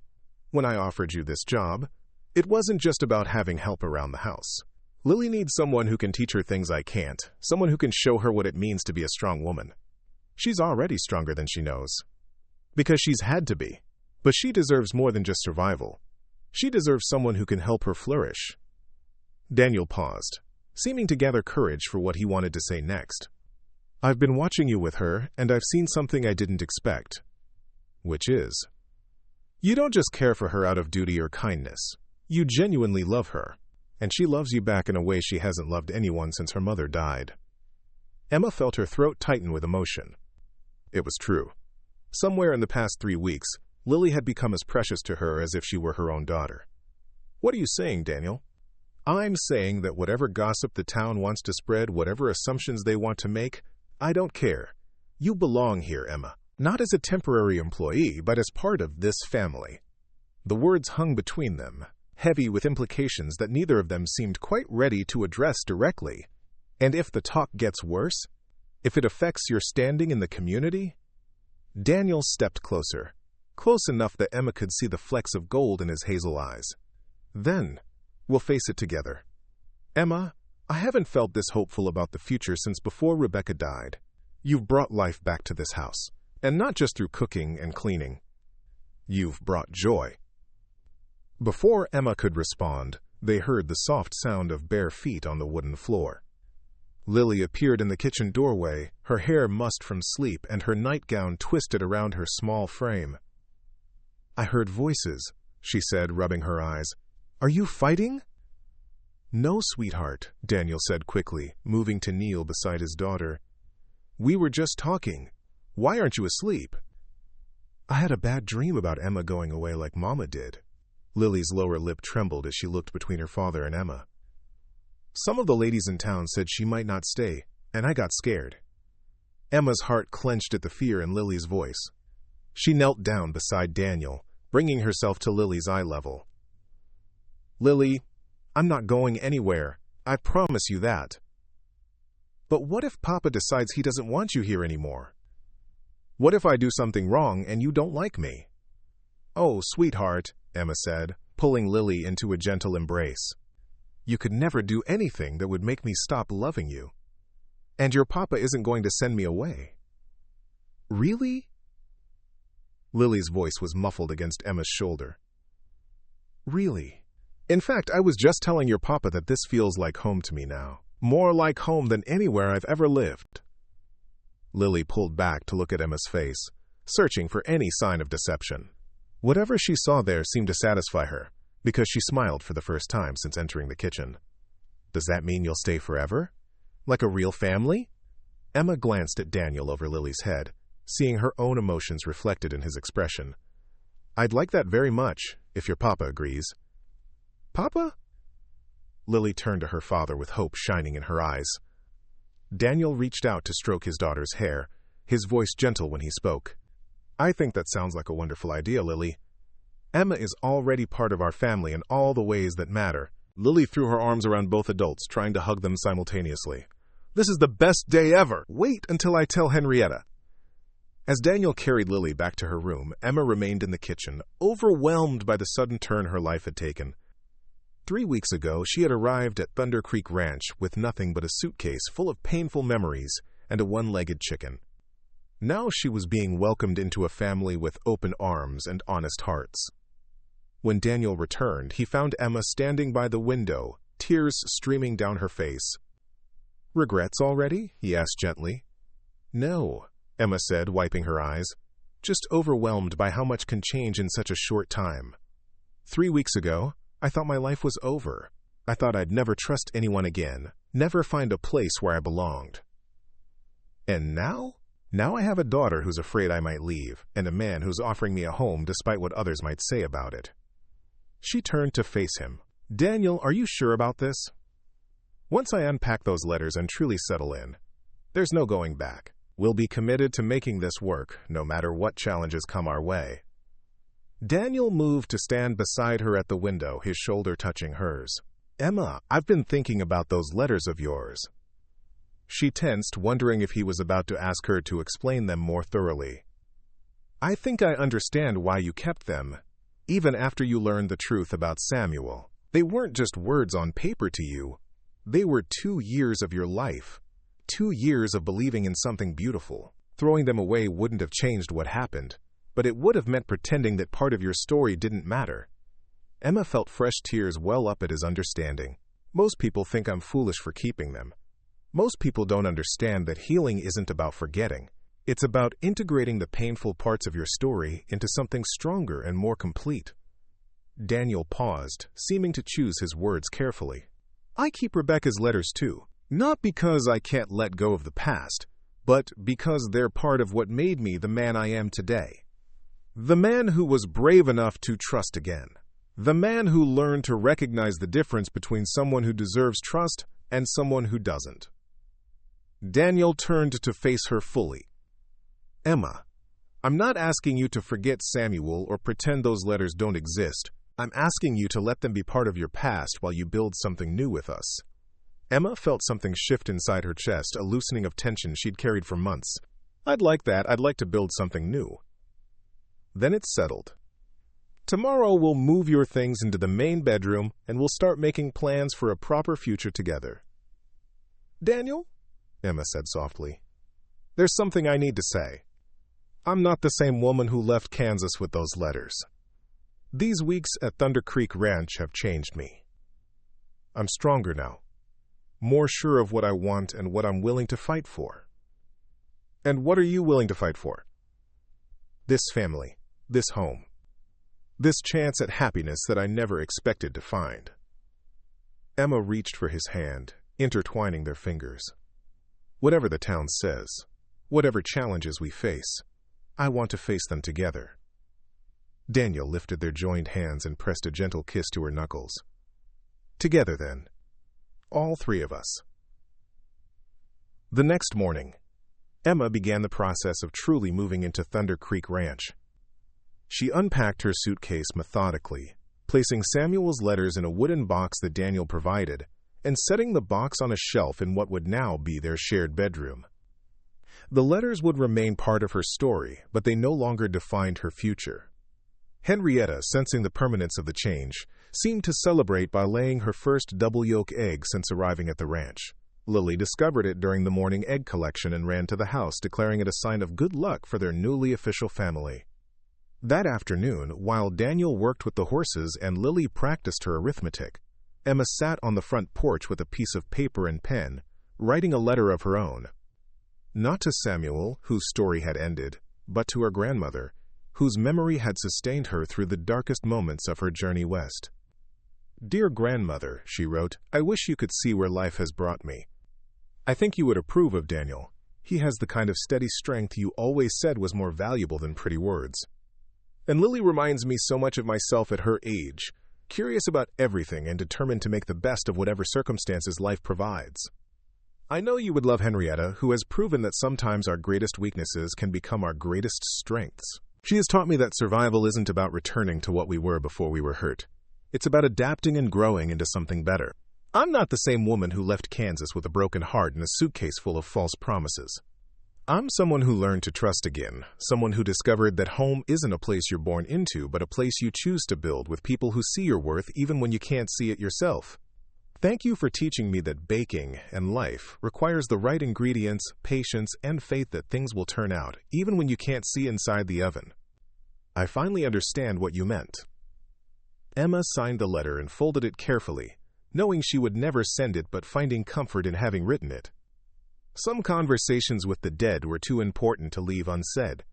When I offered you this job, it wasn't just about having help around the house. Lily needs someone who can teach her things I can't, someone who can show her what it means to be a strong woman. She's already stronger than she knows. Because she's had to be. But she deserves more than just survival. She deserves someone who can help her flourish. Daniel paused, seeming to gather courage for what he wanted to say next. I've been watching you with her, and I've seen something I didn't expect. Which is, you don't just care for her out of duty or kindness. You genuinely love her, and she loves you back in a way she hasn't loved anyone since her mother died. Emma felt her throat tighten with emotion. It was true. Somewhere in the past 3 weeks, Lily had become as precious to her as if she were her own daughter. What are you saying, Daniel? I'm saying that whatever gossip the town wants to spread, whatever assumptions they want to make, I don't care. You belong here, Emma. Not as a temporary employee, but as part of this family. The words hung between them, heavy with implications that neither of them seemed quite ready to address directly. And if the talk gets worse? If it affects your standing in the community? Daniel stepped closer, close enough that Emma could see the flecks of gold in his hazel eyes. Then, we'll face it together. Emma, I haven't felt this hopeful about the future since before Rebecca died. You've brought life back to this house, and not just through cooking and cleaning. You've brought joy. Before Emma could respond, They heard the soft sound of bare feet on the wooden floor. Lily appeared in the kitchen doorway, her hair mussed from sleep and her nightgown twisted around her small frame. "I heard voices," she said, rubbing her eyes. "Are you fighting?" "No, sweetheart," Daniel said quickly, moving to kneel beside his daughter. "We were just talking. Why aren't you asleep?" "I had a bad dream about Emma going away like Mama did." Lily's lower lip trembled as she looked between her father and Emma. "Some of the ladies in town said she might not stay, and I got scared." Emma's heart clenched at the fear in Lily's voice. She knelt down beside Daniel, bringing herself to Lily's eye level. "Lily, I'm not going anywhere. I promise you that." "But what if Papa decides he doesn't want you here anymore? What if I do something wrong and you don't like me?" "Oh, sweetheart," Emma said, pulling Lily into a gentle embrace. "You could never do anything that would make me stop loving you. And your papa isn't going to send me away." "Really?" Lily's voice was muffled against Emma's shoulder. "Really? In fact, I was just telling your papa that this feels like home to me now. More like home than anywhere I've ever lived." Lily pulled back to look at Emma's face, searching for any sign of deception. Whatever she saw there seemed to satisfy her, because she smiled for the first time since entering the kitchen. "Does that mean you'll stay forever? Like a real family?" Emma glanced at Daniel over Lily's head, seeing her own emotions reflected in his expression. "I'd like that very much, if your papa agrees." "Papa?" Lily turned to her father with hope shining in her eyes. Daniel reached out to stroke his daughter's hair, his voice gentle when he spoke. "I think that sounds like a wonderful idea, Lily. Emma is already part of our family in all the ways that matter." Lily threw her arms around both adults, trying to hug them simultaneously. "This is the best day ever! Wait until I tell Henrietta." As Daniel carried Lily back to her room, Emma remained in the kitchen, overwhelmed by the sudden turn her life had taken. 3 weeks ago, she had arrived at Thunder Creek Ranch with nothing but a suitcase full of painful memories and a one-legged chicken. Now she was being welcomed into a family with open arms and honest hearts. When Daniel returned, he found Emma standing by the window, tears streaming down her face. "Regrets already?" he asked gently. "No," Emma said, wiping her eyes. "Just overwhelmed by how much can change in such a short time. 3 weeks ago, I thought my life was over. I thought I'd never trust anyone again, never find a place where I belonged. And now? Now I have a daughter who's afraid I might leave, and a man who's offering me a home despite what others might say about it." She turned to face him. "Daniel, are you sure about this? Once I unpack those letters and truly settle in, there's no going back. We'll be committed to making this work, no matter what challenges come our way." Daniel moved to stand beside her at the window, his shoulder touching hers. "Emma, I've been thinking about those letters of yours." She tensed, wondering if he was about to ask her to explain them more thoroughly. "I think I understand why you kept them, even after you learned the truth about Samuel. They weren't just words on paper to you. They were 2 years of your life. 2 years of believing in something beautiful. Throwing them away wouldn't have changed what happened, but it would have meant pretending that part of your story didn't matter." Emma felt fresh tears well up at his understanding. "Most people think I'm foolish for keeping them. Most people don't understand that healing isn't about forgetting. It's about integrating the painful parts of your story into something stronger and more complete." Daniel paused, seeming to choose his words carefully. "I keep Rebecca's letters too, not because I can't let go of the past, but because they're part of what made me the man I am today. The man who was brave enough to trust again. The man who learned to recognize the difference between someone who deserves trust and someone who doesn't." Daniel turned to face her fully. "Emma, I'm not asking you to forget Samuel or pretend those letters don't exist. I'm asking you to let them be part of your past while you build something new with us." Emma felt something shift inside her chest, a loosening of tension she'd carried for months. "I'd like that. I'd like to build something new." Then it settled. "Tomorrow we'll move your things into the main bedroom and we'll start making plans for a proper future together." "Daniel," Emma said softly, "there's something I need to say. I'm not the same woman who left Kansas with those letters. These weeks at Thunder Creek Ranch have changed me. I'm stronger now, more sure of what I want and what I'm willing to fight for. And what are you willing to fight for? This family, this home, this chance at happiness that I never expected to find. Emma reached for his hand, intertwining their fingers. Whatever the town says, whatever challenges we face, I want to face them together. Daniel lifted their joined hands and pressed a gentle kiss to her knuckles. Together, then. All three of us. The next morning, Emma began the process of truly moving into Thunder Creek Ranch. She unpacked her suitcase methodically, placing Samuel's letters in a wooden box that Daniel provided, and setting the box on a shelf in what would now be their shared bedroom. The letters would remain part of her story, but they no longer defined her future. Henrietta, sensing the permanence of the change, seemed to celebrate by laying her first double yolk egg since arriving at the ranch. Lily discovered it during the morning egg collection and ran to the house, declaring it a sign of good luck for their newly official family. That afternoon, while Daniel worked with the horses and Lily practiced her arithmetic, Emma sat on the front porch with a piece of paper and pen, writing a letter of her own. Not to Samuel, whose story had ended, but to her grandmother, whose memory had sustained her through the darkest moments of her journey west. Dear grandmother, she wrote, I wish you could see where life has brought me. I think you would approve of Daniel. He has the kind of steady strength you always said was more valuable than pretty words. And Lily reminds me so much of myself at her age, curious about everything and determined to make the best of whatever circumstances life provides. I know you would love Henrietta, who has proven that sometimes our greatest weaknesses can become our greatest strengths. She has taught me that survival isn't about returning to what we were before we were hurt. It's about adapting and growing into something better. I'm not the same woman who left Kansas with a broken heart and a suitcase full of false promises. I'm someone who learned to trust again, someone who discovered that home isn't a place you're born into, but a place you choose to build with people who see your worth even when you can't see it yourself. Thank you for teaching me that baking and life requires the right ingredients, patience, and faith that things will turn out, even when you can't see inside the oven. I finally understand what you meant. Emma signed the letter and folded it carefully, knowing she would never send it but finding comfort in having written it. Some conversations with the dead were too important to leave unsaid.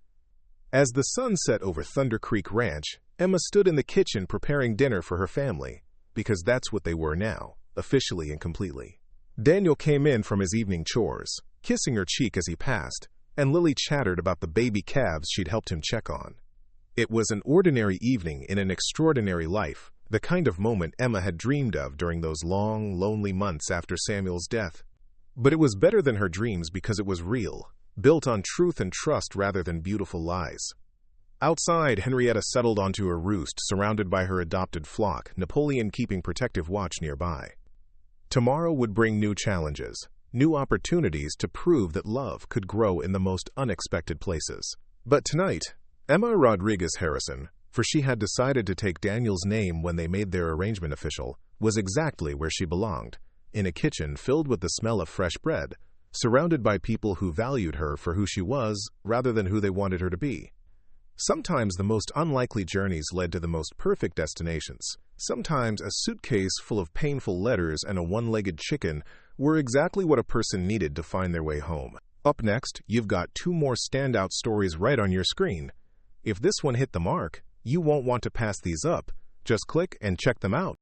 As the sun set over Thunder Creek Ranch, Emma stood in the kitchen preparing dinner for her family, because that's what they were now, officially and completely. Daniel came in from his evening chores, kissing her cheek as he passed, and Lily chattered about the baby calves she'd helped him check on. It was an ordinary evening in an extraordinary life, the kind of moment Emma had dreamed of during those long, lonely months after Samuel's death. But it was better than her dreams because it was real, built on truth and trust rather than beautiful lies. Outside, Henrietta settled onto her roost, surrounded by her adopted flock, Napoleon keeping protective watch nearby. Tomorrow would bring new challenges, new opportunities to prove that love could grow in the most unexpected places. But tonight, Emma Rodriguez Harrison, for she had decided to take Daniel's name when they made their arrangement official, was exactly where she belonged, in a kitchen filled with the smell of fresh bread, surrounded by people who valued her for who she was rather than who they wanted her to be. Sometimes the most unlikely journeys led to the most perfect destinations. Sometimes a suitcase full of painful letters and a one-legged chicken were exactly what a person needed to find their way home. Up next, you've got two more standout stories right on your screen. If this one hit the mark, you won't want to pass these up. Just click and check them out.